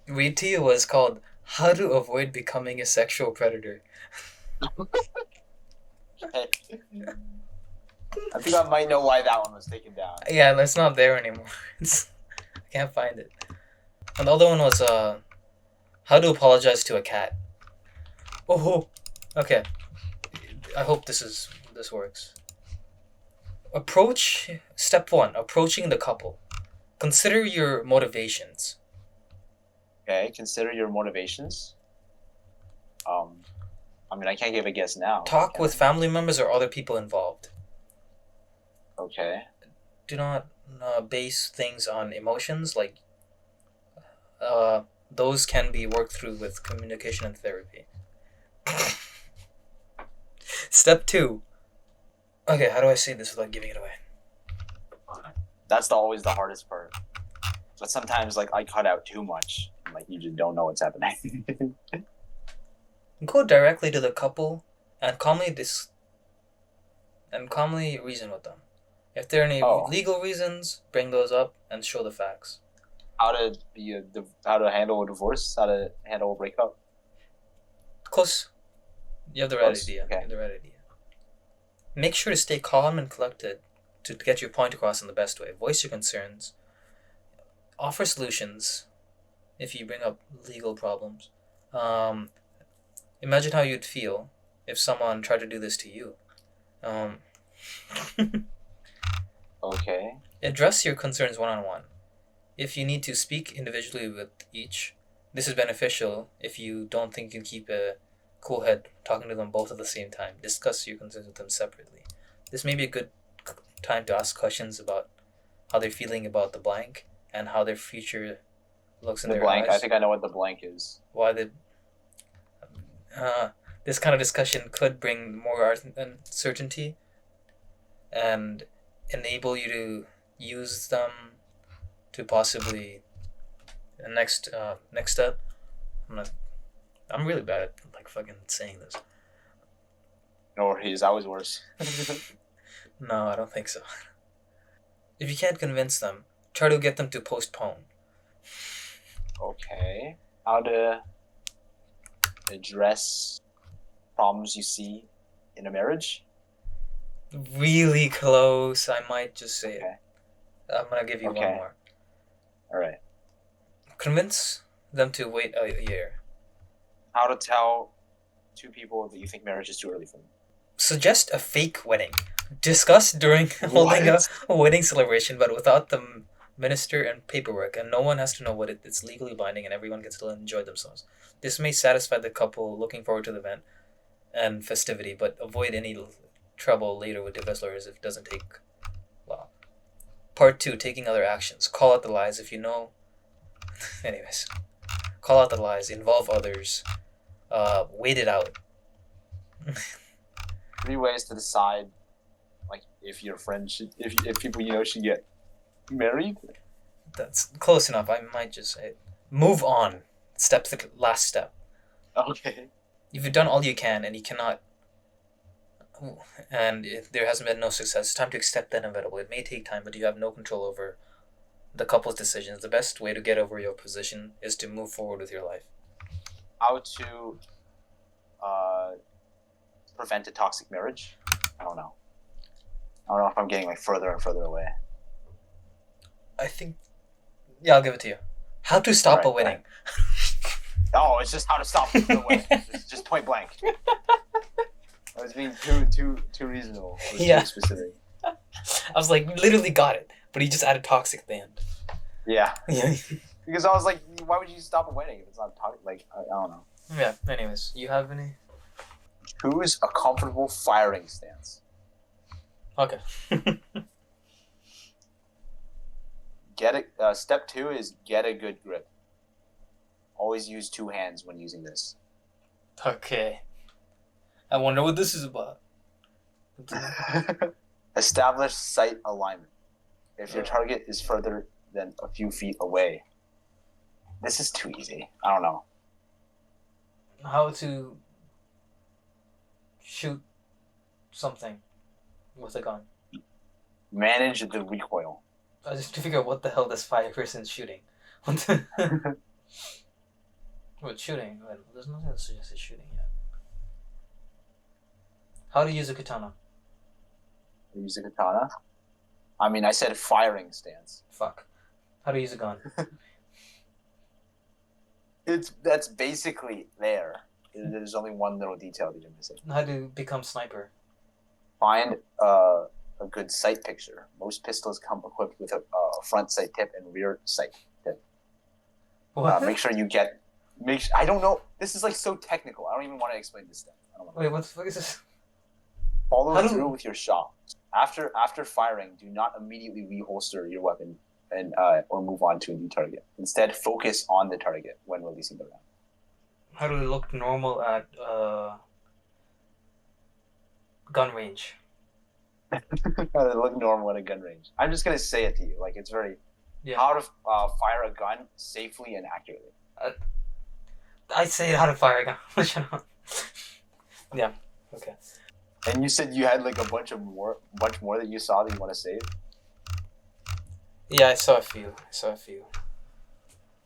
read to you was called "How to Avoid Becoming a Sexual Predator." I think I might know why that one was taken down. Yeah, that's not there anymore. I can't find it. And the other one was how to apologize to a cat. Oh, okay. I hope this works. Step 1: approaching the couple. Consider your motivations. Okay, consider your motivations. I mean, I can't give a guess now. Talk with family members or other people involved. Okay. Do not base things on emotions. Like, those can be worked through with communication and therapy. Step 2. Okay, how do I say this without giving it away? That's always the hardest part. But sometimes, like, I cut out too much. Like, you just don't know what's happening. Go directly to the couple and calmly reason with them. If there are any legal reasons, bring those up and show the facts. How to handle a divorce? How to handle a breakup? Close. You have the right idea. Okay. You have the right idea. Make sure to stay calm and collected to get your point across in the best way. Voice your concerns. Offer solutions if you bring up legal problems. Imagine how you'd feel if someone tried to do this to you. Okay. Address your concerns one-on-one. If you need to speak individually with each, this is beneficial if you don't think you can keep a cool head talking to them both at the same time. Discuss your concerns with them separately. This may be a good time to ask questions about how they're feeling about the blank and how their future looks in their eyes. I think I know what the blank is. Why this kind of discussion could bring more uncertainty and enable you to use them to possibly next step. I'm really bad at like fucking saying this. No, he's always worse. No, I don't think so. If you can't convince them, try to get them to postpone. Okay. How to address problems you see in a marriage? Really close. I might just say it. I'm gonna give you one more. All right. Convince them to wait a year. How to tell two people that you think marriage is too early for them? Suggest a fake wedding. Discuss during holding a wedding celebration, but without the minister and paperwork, and no one has to know what it's legally binding, and everyone gets to enjoy themselves. This may satisfy the couple looking forward to the event and festivity, but avoid any trouble later with divorce lawyers if it doesn't take long. Part 2, taking other actions. Call out the lies if you know. Anyways, call out the lies. Involve others. Wait it out. 3 ways to decide, like, if your friend should, if people you know should get married. That's close enough. I might just say it. Move on. Last step. Okay. If you've done all you can and you cannot, and there hasn't been no success, it's time to accept that inevitable. It may take time, but you have no control over the couple's decisions. The best way to get over your position is to move forward with your life. How to prevent a toxic marriage? I don't know if I'm getting like further and further away. I think, yeah, I'll give it to you. How to stop a wedding. Oh, it's just how to stop the wedding. It's just point blank. I was being too reasonable. Yeah. Too specific. I was like, literally got it, but he just added toxic at the end. Yeah. Yeah. Because I was like, why would you stop a wedding if it's not toxic? Like, I don't know. Yeah. Anyways, you have any? Choose a comfortable firing stance. Okay. Step 2 is get a good grip. Always use 2 hands when using this. Okay. I wonder what this is about. Establish sight alignment. If your target is further than a few feet away. This is too easy. I don't know. How to shoot something with a gun. Manage the recoil. I just to figure out what the hell this person's shooting. What shooting? There's nothing that suggests it's shooting yet. How to use a katana? Use a katana? I mean, I said firing stance. Fuck. How to use a gun? That's basically there. There's only one little detail that you're missing. How to become sniper? Find a good sight picture. Most pistols come equipped with a front sight tip and rear sight tip. What? Make sure you get. I don't know. This is like so technical. I don't even want to explain this stuff. I don't want to. Wait, what the fuck is this? Follow through with your shot. After firing, do not immediately reholster your weapon and or move on to a new target. Instead, focus on the target when releasing the round. How do they look normal at gun range? They look normal at a gun range. I'm just gonna say it to you. Like it's very how to fire a gun safely and accurately. I say how to fire a gun. Yeah. Okay. And you said you had like a bunch more that you saw that you want to save. Yeah, I saw a few.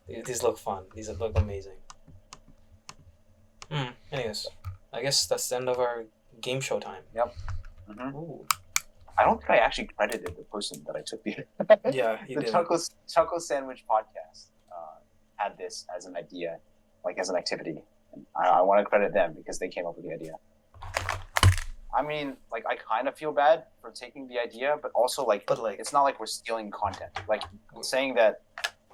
These look fun. These look amazing. Anyways, I guess that's the end of our game show time. Yep. Mm-hmm. Ooh. I don't think I actually credited the person that I took the. Yeah, you the did. Chuckle Sandwich podcast had this as an idea, like as an activity. And I want to credit them because they came up with the idea. I mean, like I kind of feel bad for taking the idea, but also like it's not like we're stealing content. Like saying that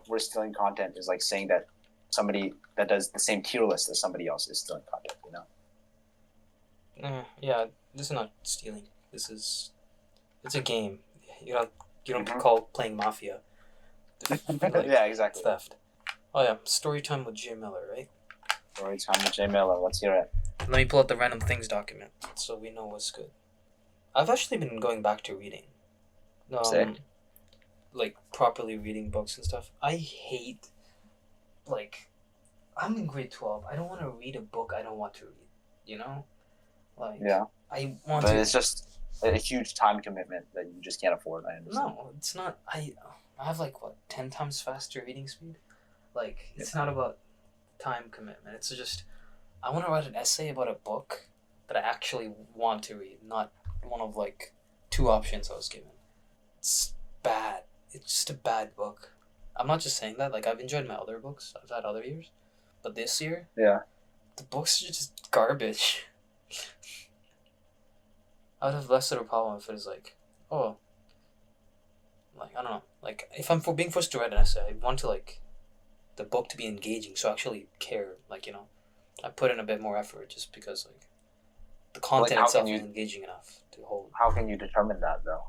we're stealing content is like saying that somebody that does the same tier list as somebody else is stealing content. You know? Yeah, this is not stealing. It's a game. You don't call playing Mafia. Yeah, exactly. Theft. Oh yeah, story time with Jay Miller, right? Story time with Jay Miller. Let's hear it. Let me pull out the random things document so we know what's good. I've actually been going back to reading. Like properly reading books and stuff. I hate I'm in grade 12. I don't want to read a book I don't want to read. You know? Yeah. I want but to. It's just a huge time commitment that you just can't afford. I understand. No, it's not. I have 10 times faster reading speed. It's not about time commitment. It's just I want to write an essay about a book that I actually want to read, not one of 2 options I was given. It's bad. It's just a bad book. I'm not just saying that. I've enjoyed my other books I've had other years, but this year, the books are just garbage. I would have less of a problem if it was I don't know. If I'm being forced to write an essay, I want to the book to be engaging, so I actually care. I put in a bit more effort just because the content itself is engaging enough to hold. How can you determine that though?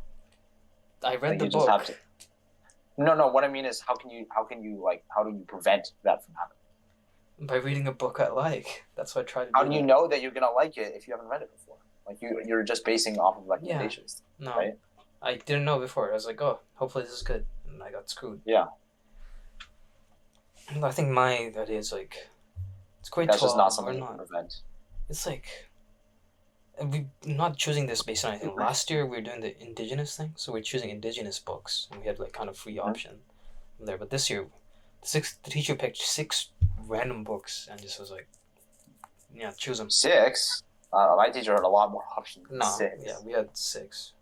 I read the book. No. What I mean is, how do you prevent that from happening? By reading a book I like. That's what I try to do. How do you know that you're gonna like it if you haven't read it before? You're just basing off of recommendations. Yeah. No, right? I didn't know before. I was oh, hopefully this is good, and I got screwed. Yeah. I think my idea is it's grade 12. That's just not something you can prevent. It's we're not choosing this based on anything. Last year we were doing the indigenous thing, so we're choosing indigenous books, and we had kind of free option there. But this year, the teacher picked 6 random books and just was choose them. 6? My teacher had a lot more options than 6. Yeah, we had 6.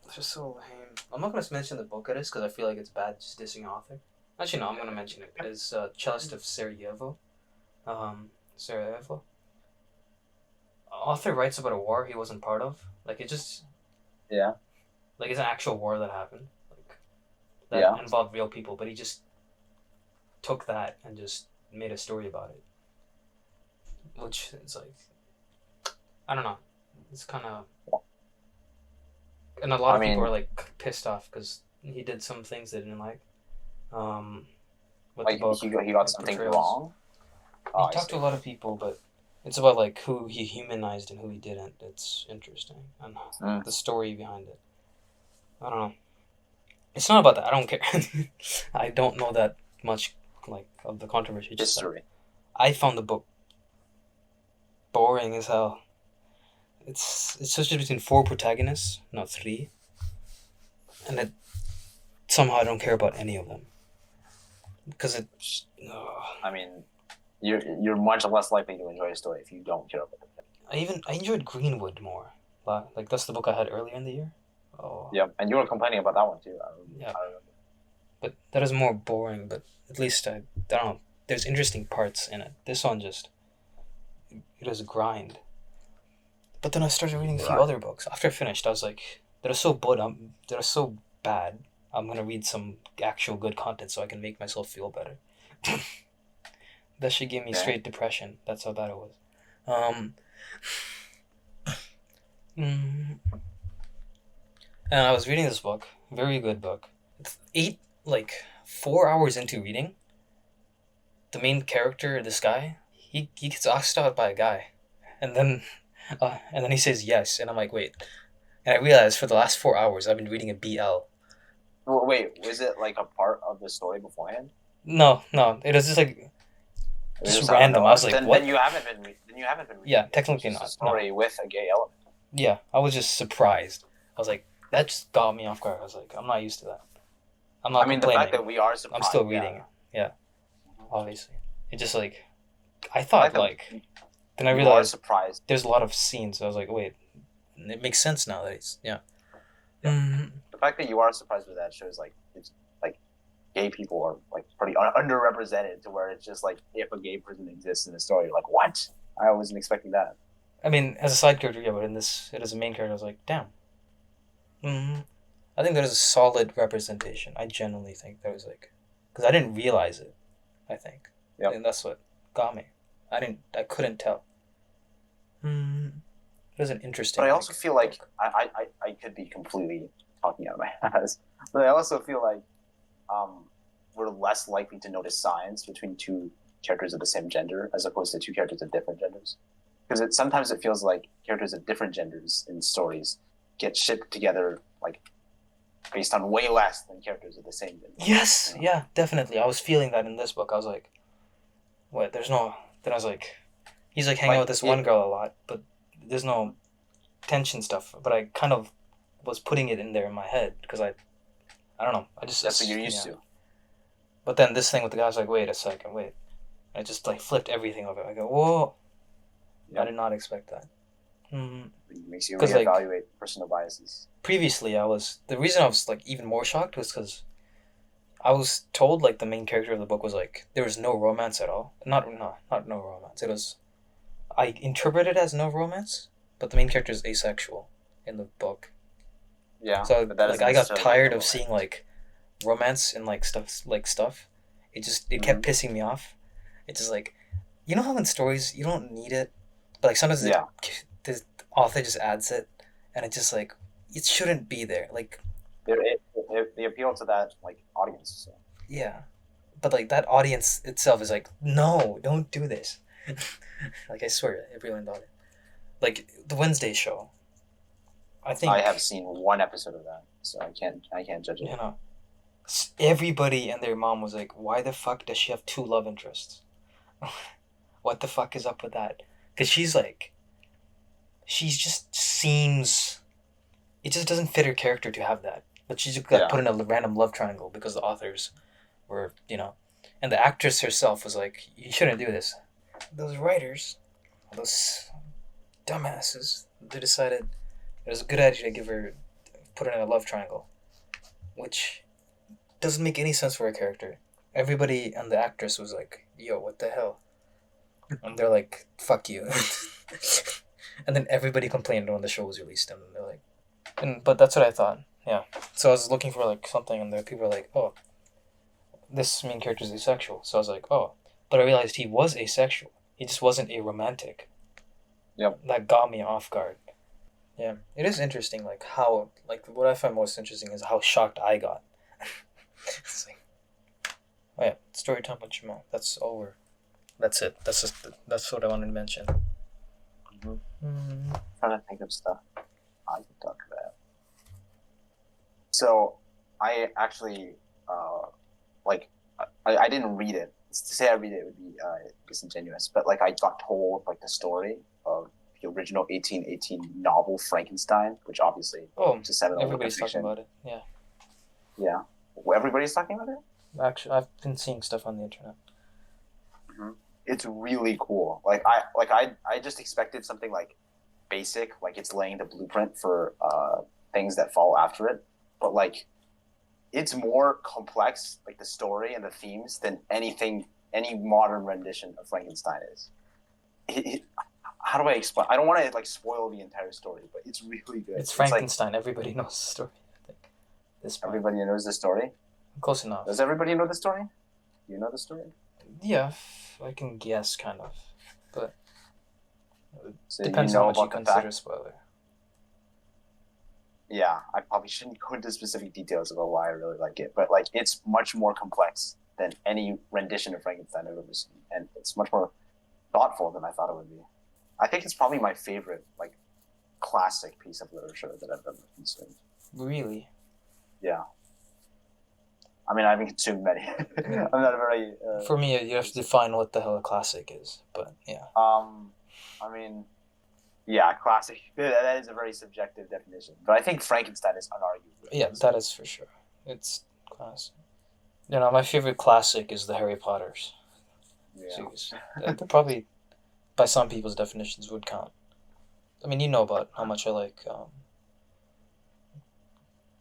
It's just so lame. I'm not going to mention the book it is because I feel like it's bad just dissing author. Actually, no, I'm going to mention it. It's Cellist of Sarajevo. Sarajevo. Author writes about a war he wasn't part of. It just... Yeah. It's an actual war that happened. That involved real people, but he just took that and just made a story about it. Which is I don't know. It's kind of... And a lot of people are pissed off because he did some things they didn't like. With the book, he got something wrong? He talked to a lot of people, but it's about who he humanized and who he didn't. It's interesting. And the story behind it. I don't know. It's not about that. I don't care. I don't know that much of the controversy. History. I found the book boring as hell. It's switches between 4 protagonists, not 3. And somehow I don't care about any of them. Because it's... You're much less likely to enjoy a story if you don't care about it. I enjoyed Greenwood more. That's the book I had earlier in the year. Oh. Yeah, and you were complaining about that one too. I remember. But that is more boring, but at least I don't know. There's interesting parts in it. This one just... It was a grind. But then I started reading a few other books. After I finished, I was that are so good. That are so bad. I'm gonna read some actual good content so I can make myself feel better. That shit gave me Okay. straight depression. That's how bad it was. Um, mm, and I was reading this book, very good book. It's 4 hours into reading, the main character, this guy, he gets asked out by a guy, and then he says yes, and I'm like, wait. And I realized for the last 4 hours I've been reading a BL. Wait, was it like a part of the story beforehand? No, no, it was just like It was just just out of random. I nowhere. was like, Then what? you haven't been then you haven't been Yeah, reading it. It's technically just a not. No. story with a gay element. Yeah, I was just surprised. I was like, that just got me off guard. I was like, I'm not used to that. I'm not I mean, the complaining. fact that we are surprised. I'm still reading it. Yeah, obviously. It just like I thought like then I you are realized surprised. there's a lot of scenes. I was like, wait, it makes sense now that he's yeah. Yeah. Mm, The fact that you are surprised with that shows like it's like gay people are like pretty underrepresented to where it's just like if a gay person exists in the story, you're like, what? I wasn't expecting that. I mean, as a side character, yeah, but in this, it as a main character, I was like, damn. I think there's a solid representation. I genuinely think there was like, because I didn't realize it. I think. Yep. And that's what got me. I couldn't tell. It was an interesting. But I also feel like book. I could be completely talking out of my ass. But I also feel like we're less likely to notice signs between two characters of the same gender as opposed to two characters of different genders. Because sometimes it feels like characters of different genders in stories get shipped together like based on way less than characters of the same gender. Yes, yeah, definitely. I was feeling that in this book. I was like, what? There's no. Then I was like, he's like hanging out with this one girl a lot, but there's no tension stuff. But I kind of was putting it in there in my head because I don't know. I just that's what you're used to. But then this thing with the guy, I was like, wait a second, wait. I just like flipped everything over. I go, whoa! Yep. I did not expect that. It makes you reevaluate like, personal biases. Previously, the reason I was like even more shocked was because I was told like the main character of the book was like there was no romance at all. Not no romance. It was I interpreted it as no romance, but the main character is asexual in the book. Yeah. So like I got tired of seeing like romance and like stuff. It kept pissing me off. It's just like, you know how in stories you don't need it, but like sometimes the author just adds it, and it just like it shouldn't be there. Like they appeal to that like audience. So. Yeah, but like that audience itself is like, no, don't do this. Like I swear, everyone thought it. Like the Wednesday show. I think I have seen one episode of that, so I can't judge it. You know, everybody and their mom was like, why the fuck does she have two love interests? What the fuck is up with that? Because she just seems, it just doesn't fit her character to have that. But she just got put in a random love triangle because the authors were, and the actress herself was like, you shouldn't do this. Those writers, those dumbasses, they decided it was a good idea to put her in a love triangle, which doesn't make any sense for a character. Everybody and the actress was like, yo, what the hell? And they're like, fuck you. And then everybody complained when the show was released, and they're like, but that's what I thought. Yeah. So I was looking for like something, and there people were like, oh, this main character is asexual. So I was like, oh, but I realized he was asexual. He just wasn't a romantic. Yep. That got me off guard. Yeah, it is interesting, like how, like what I find most interesting is how shocked I got. It's like, oh yeah, story time with Jamal. That's over. That's it. That's what I wanted to mention. I'm trying to think of stuff I can talk about. So, I actually, I didn't read it. To say I read it would be disingenuous, but like I got told like the story of the original 1818 novel Frankenstein, which obviously everybody's talking about it. Yeah. Yeah. Well, everybody's talking about it? Actually, I've been seeing stuff on the internet. It's really cool. I just expected something like basic, like it's laying the blueprint for things that follow after it, but like it's more complex, like the story and the themes, than any modern rendition of Frankenstein is. how do I explain? I don't want to like spoil the entire story, but it's really good. It's like Frankenstein. Everybody knows the story, I think. This point. everybody knows the story. Close enough. Does everybody know the story? Do you know the story? Yeah, I can guess kind of, but So depends you know how much you about the consider fact. spoiler. Yeah, I probably shouldn't go into specific details about why I really like it, but like it's much more complex than any rendition of Frankenstein I've ever seen, and it's much more thoughtful than I thought it would be. I think it's probably my favorite like classic piece of literature that I've ever consumed. Really? Yeah. I mean, I haven't consumed many. I'm not a very. For me, you have to define what the hell a classic is, but yeah. I mean, yeah, classic. That is a very subjective definition, but I think Frankenstein is unarguably. Yeah, that is for sure. It's classic. You know, my favorite classic is the Harry Potters Yeah. series. Probably, by some people's definitions, would count. I mean, you know about how much I like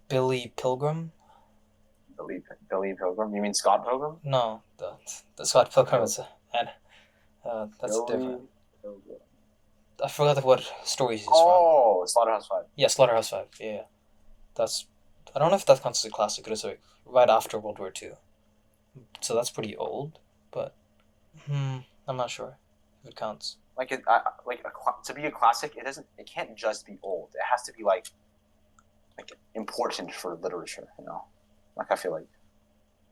Billy Pilgrim. Billy Pilgrim. You mean Scott Pilgrim? No, the Scott Pilgrim is that's Billy different. Pilgrim. I forgot what stories he's from. Oh, Slaughterhouse Five. Yeah, Slaughterhouse Five. Yeah, that's. I don't know if that counts as a classic. It was like right after World War II, so that's pretty old. But I'm not sure if it counts. Like to be a classic, it doesn't. It can't just be old. It has to be like important for literature. You know, like I feel like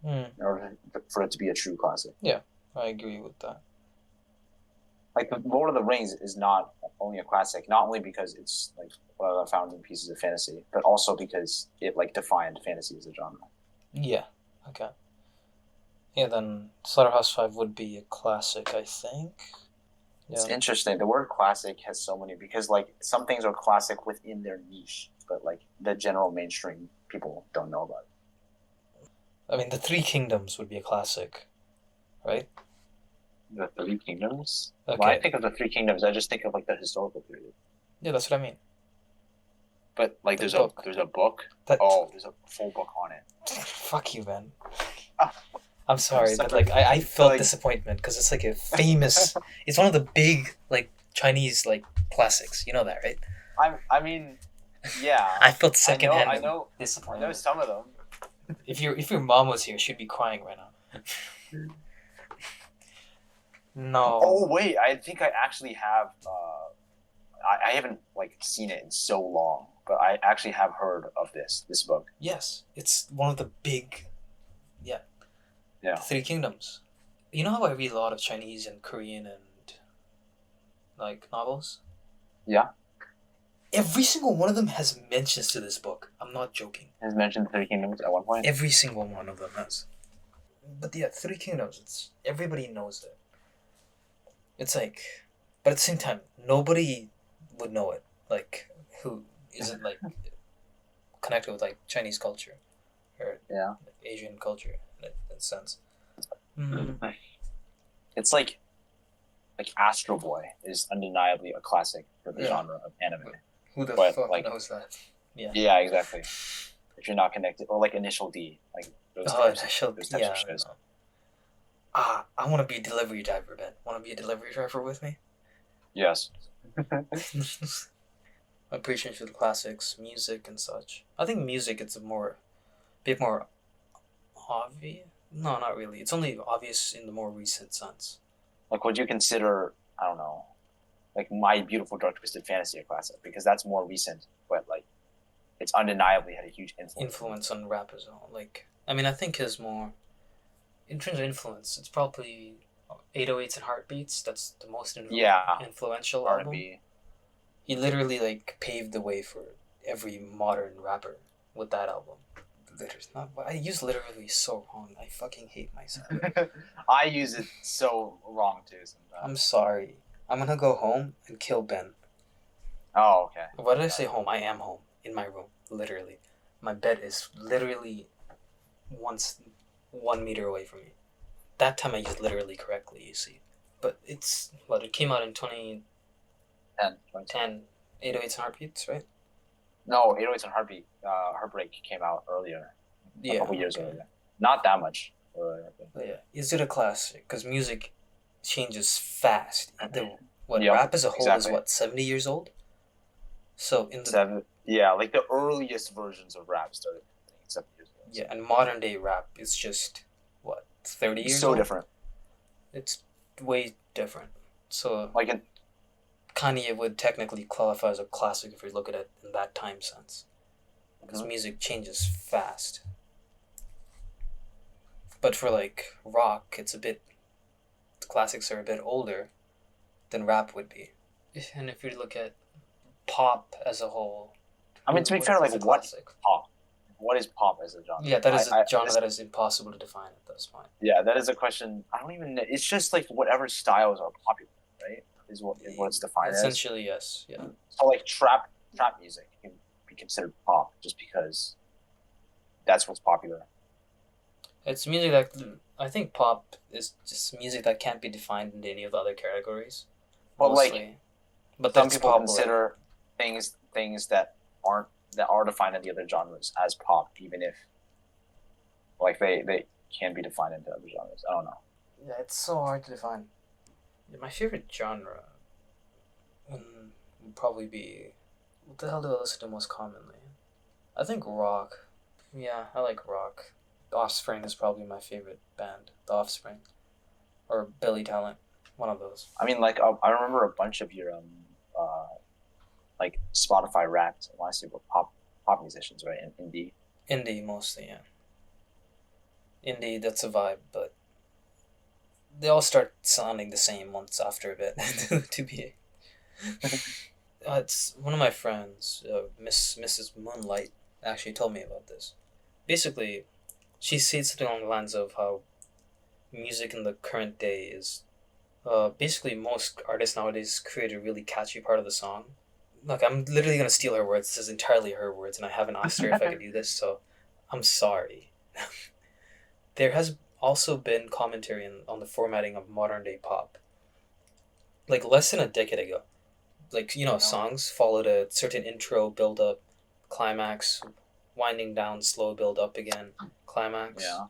in order for it to be a true classic. I agree with that. Like the Lord of the Rings is not only a classic, not only because it's like one of the founding pieces of fantasy, but also because it like defined fantasy as a genre. Yeah. Okay. Yeah, then Slaughterhouse Five would be a classic, I think. It's Yeah. interesting. The word classic has so many because like some things are classic within their niche, but like the general mainstream people don't know about it. I mean, the Three Kingdoms would be a classic, right? The Three Kingdoms. Okay. When I think of the Three Kingdoms, I just think of like the historical period. Yeah, that's what I mean. But like, The there's book. a book. That. Oh, there's a full book on it. Fuck you, man. Oh. I'm sorry, but like I felt disappointment because it's like a famous. It's one of the big like Chinese like classics. You know that, right? I mean, yeah. I felt secondhand I know disappointment. some of them. If your mom was here, she'd be crying right now. No. Oh wait, I think I actually have. I haven't like seen it in so long, but I actually have heard of this book. Yes, it's one of the big. Yeah. Three Kingdoms. You know how I read a lot of Chinese and Korean and like novels? Yeah. Every single one of them has mentions to this book. I'm not joking. Has mentioned the Three Kingdoms at one point. Every single one of them has. But yeah, Three Kingdoms, it's everybody knows it. It's like, but at the same time, nobody would know it. Like, who isn't like connected with like Chinese culture or Yeah. Asian culture in a sense. It's like Astro Boy is undeniably a classic for the genre of anime. Who the But, fuck like- knows that? Yeah, exactly. If you're not connected, or like Initial D, like those Oh, types, initial, those types yeah. of shows. I want to be a delivery driver, Ben. Want to be a delivery driver with me? Yes. Appreciation for the classics, music and such. I think music it's a bit more obvious. No, not really. It's only obvious in the more recent sense. Like, would you consider, I don't know, like My Beautiful Dark Twisted Fantasy a classic? Because that's more recent, but like, it's undeniably had a huge Influence on rap as well. Like, I mean, I think his more, in terms of influence, it's probably 808s and Heartbeats. That's the most influential album. R&B. He literally like paved the way for every modern rapper with that album. There's not. I use literally so wrong. I fucking hate myself. I use it so wrong too sometimes. I'm sorry. I'm gonna go home and kill Ben. Oh, okay. Why did I say home? I am home in my room. Literally, my bed is literally 1 meter away from me. That time I used literally correctly. You see, but it's what it came out in 2010. 808s and Heartbeats, right? No, 808s and Heartbreak came out earlier. A couple years earlier. Not that much earlier. But yeah, is it a classic? Because music changes fast. What Yep, rap as a whole is exactly. 70 years old. So in the Yeah, like the earliest versions of rap started I think, 7 years ago. yeah, and modern day rap is just what 30 years So old. different. It's way different. So Like in, Kanye would technically qualify as a classic if we look at it in that time sense, because Mhm. music changes fast. But for like rock, it's a bit the classics are a bit older than rap would be. And if you look at pop as a whole, I mean, to be fair, like is a what classic? pop? What is pop as a genre? Yeah, that is a genre This, that is impossible to define at this point. yeah, that is a question. I don't even know. It's just like whatever styles are popular, right? Is what it's defined as. Essentially, yes. Yeah. So like trap music can be considered pop just because that's what's popular. It's music that I think pop is just music that can't be defined into any of the other categories. But like Mostly. But some that's people popular. consider things that are defined in the other genres as pop, even if like they can be defined into other genres. I don't know. Yeah, it's so hard to define. My favorite genre would probably be what the hell do I listen to most commonly? I think rock. Yeah, I like rock. The Offspring is probably my favorite band. The Offspring, or Billy Talent, one of those. I mean, like I remember a bunch of your like Spotify Wrapped last year were pop musicians, right? And indie. Indie mostly, yeah. Indie, that's a vibe, but they all start sounding the same once after a bit. To be, it's one of my friends, Mrs. Moonlight, actually told me about this. Basically, she said something along the lines of how music in the current day is. Basically, most artists nowadays create a really catchy part of the song. Look, I'm literally gonna steal her words. This is entirely her words, and I haven't asked her if I could do this, so I'm sorry. There has also been commentary on the formatting of modern day pop. Like less than a decade ago, like songs followed a certain intro, build up, climax, winding down, slow build up again, climax. Yeah,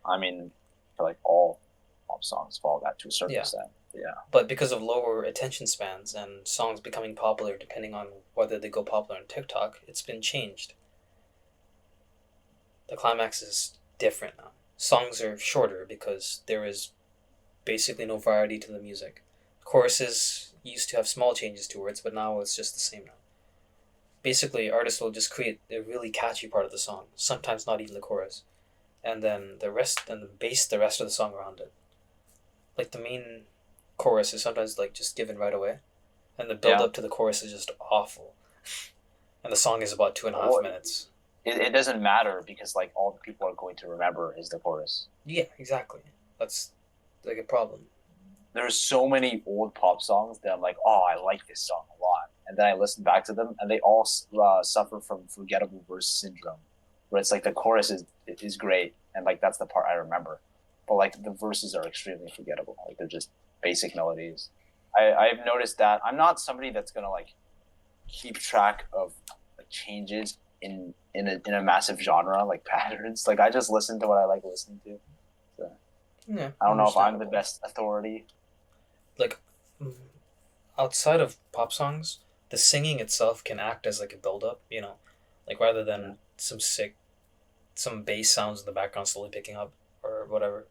I mean, I feel like all pop songs follow that to a certain Yeah. extent. Yeah. But because of lower attention spans and songs becoming popular depending on whether they go popular on TikTok, it's been changed. The climax is different now. Songs are shorter because there is basically no variety to the music. Choruses used to have small changes to words, but now it's just the same now. Basically, artists will just create a really catchy part of the song, sometimes not even the chorus, and then base the rest of the song around it. Like the main chorus is sometimes like just given right away, and the build up to the chorus is just awful. And the song is about 2.5 minutes. It doesn't matter because like all the people are going to remember is the chorus. Yeah, exactly. That's like a problem. There's so many old pop songs that I'm like, oh, I like this song a lot, and then I listen back to them, and they all suffer from forgettable verse syndrome, where it's like the chorus is great, and like that's the part I remember, but like the verses are extremely forgettable. Like they're just basic melodies. I've noticed that I'm not somebody that's gonna like keep track of like changes in a massive genre like patterns. Like I just listen to what I like listening to. So Yeah, I don't know if I'm the understandable. best authority. Like outside of pop songs, the singing itself can act as like a build up, like rather than some bass sounds in the background slowly picking up or whatever.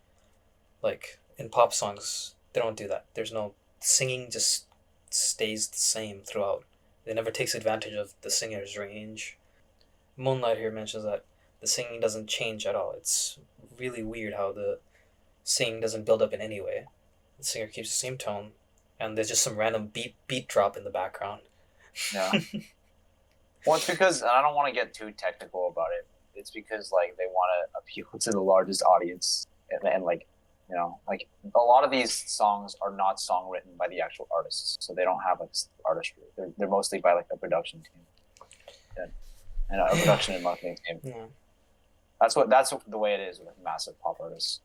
Like in pop songs, they don't do that. There's no singing, just stays the same throughout. It never takes advantage of the singer's range. Moonlight here mentions that the singing doesn't change at all. It's really weird how the singing doesn't build up in any way. The singer keeps the same tone, and there's just some random beat drop in the background. Yeah. Well, it's because I don't want to get too technical about it. It's because like they want to appeal to the largest audience, and like like a lot of these songs are not song written by the actual artists, so they don't have like artistry. They're mostly by like a production team, and a production and marketing team. Yeah. That's the way it is with massive pop artists.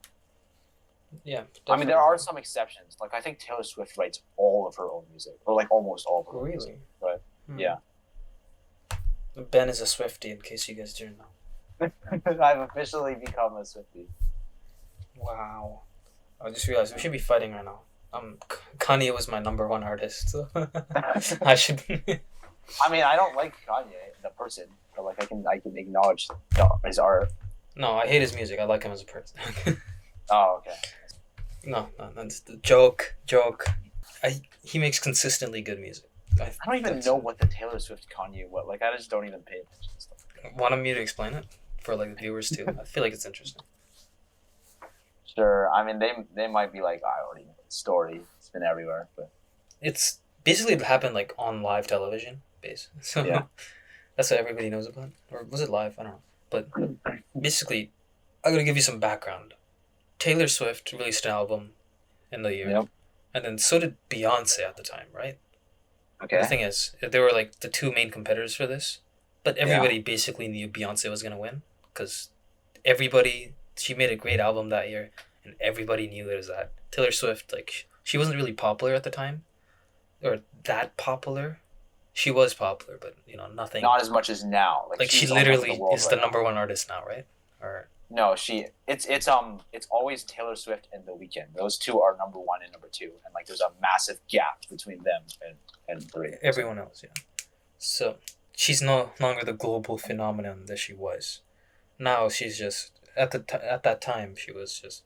Yeah. I mean, there are some exceptions. Like I think Taylor Swift writes all of her own music, or like almost all of her own music. Really? But yeah. Ben is a Swiftie, in case you guys didn't know. I've officially become a Swiftie. Wow. I just realized we should be fighting right now. Kanye was my number one artist, so I should. I mean, I don't like Kanye, the person, but like I can acknowledge his art. No, I hate his music. I like him as a person. Oh, okay. No, that's the joke. He makes consistently good music. I don't even know what the Taylor Swift Kanye what. Like I just don't even pay attention to stuff. Want me to explain it for like the viewers too? I feel like it's interesting. Sure. I mean, they might be like, I already know the story. It's been everywhere, but It's basically it happened like on live television, so Yeah. that's what everybody knows about. Or was it live? I don't know. But basically, I'm gonna give you some background. Taylor Swift released an album in the year, Yep. and then so did Beyonce at the time, right? The Okay. thing is, they were like the two main competitors for this, but everybody basically knew Beyonce was gonna win because she made a great album that year, and everybody knew it was that. Taylor Swift, like she wasn't really popular at the time, or that popular. She was popular, but nothing. Not as much as now. Like she she's all over literally world is the right number one artist now, right? Or now. No, it's always Taylor Swift and The Weeknd. Those two are number one and number two, and like there's a massive gap between them and three. everyone else, yeah. So she's no longer the global phenomenon that she was. Now she's just at that time she was just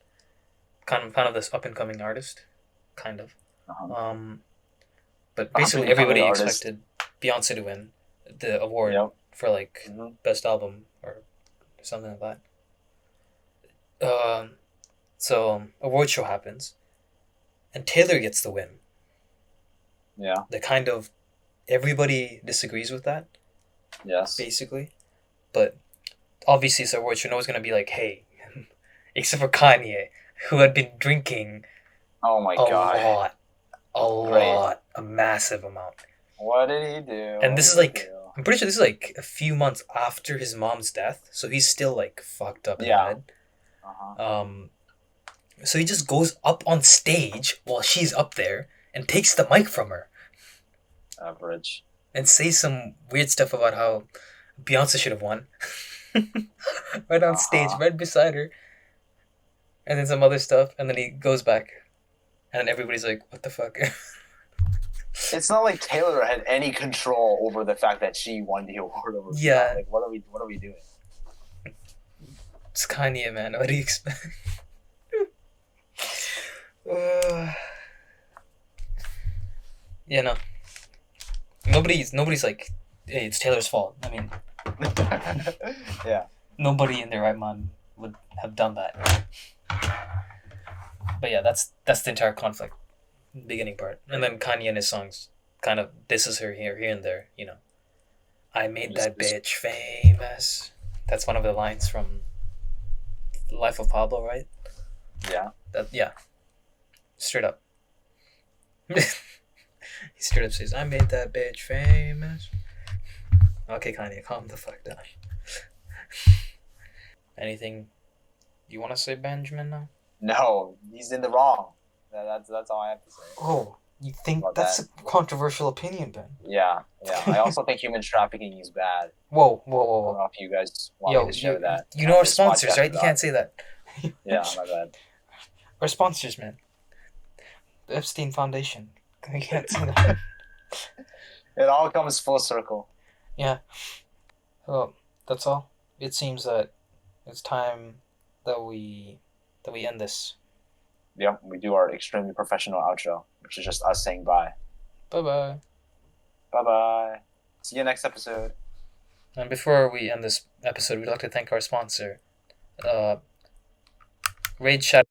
kind of this up and coming artist, kind of. Uh-huh. But basically everybody expected Beyonce to win the award Yep. for like Mhm. best album or something like that. So award show happens, and Taylor gets the win. Yeah. The kind of everybody disagrees with that, Yes. basically. But obviously, it's award show. No one's gonna be like, "Hey," except for Kanye, who had been drinking Oh my a god. lot, a massive amount. What did he do? And this is What did like, he do? I'm pretty sure this is like a few months after his mom's death, so he's still like fucked up in the Yeah. head. Uh-huh. So he just goes up on stage while she's up there and takes the mic from her Average. and says some weird stuff about how Beyonce should have won. Right on stage, Uh-huh. right beside her. And then some other stuff, and then he goes back. And then everybody's like, what the fuck? It's not like Taylor had any control over the fact that she won the award over. Yeah. Like what are we doing? It's Kanye, man. What do you expect? Yeah, no. Nobody's like, hey, it's Taylor's fault. I mean, Yeah. nobody in their right mind would have done that. But yeah, that's the entire conflict, beginning part, and then Kanye in his songs kind of disses her here and there. I made that bitch famous. That's one of the lines from Life of Pablo, right? Yeah. Yeah, straight up. He straight up says, "I made that bitch famous." Okay, Kanye, calm the fuck down. Anything you want to say, Benjamin? Now? No, he's in the wrong. That's all I have to say. Oh, you think About that's a controversial opinion, Ben? Yeah. I also think human trafficking is bad. Whoa, I don't know if you guys want me to share that. You know our This sponsors, podcast right? You or can't not. say that. Yeah, my bad. Our sponsors, man. The Epstein Foundation. You can't say that. It all comes full circle. Yeah. Well, that's all. It seems that it's time that we end this. Yep, we do our extremely professional outro, which is just us saying bye. Bye bye. Bye bye. See you next episode. And before we end this episode, we'd like to thank our sponsor, Raid Shadow.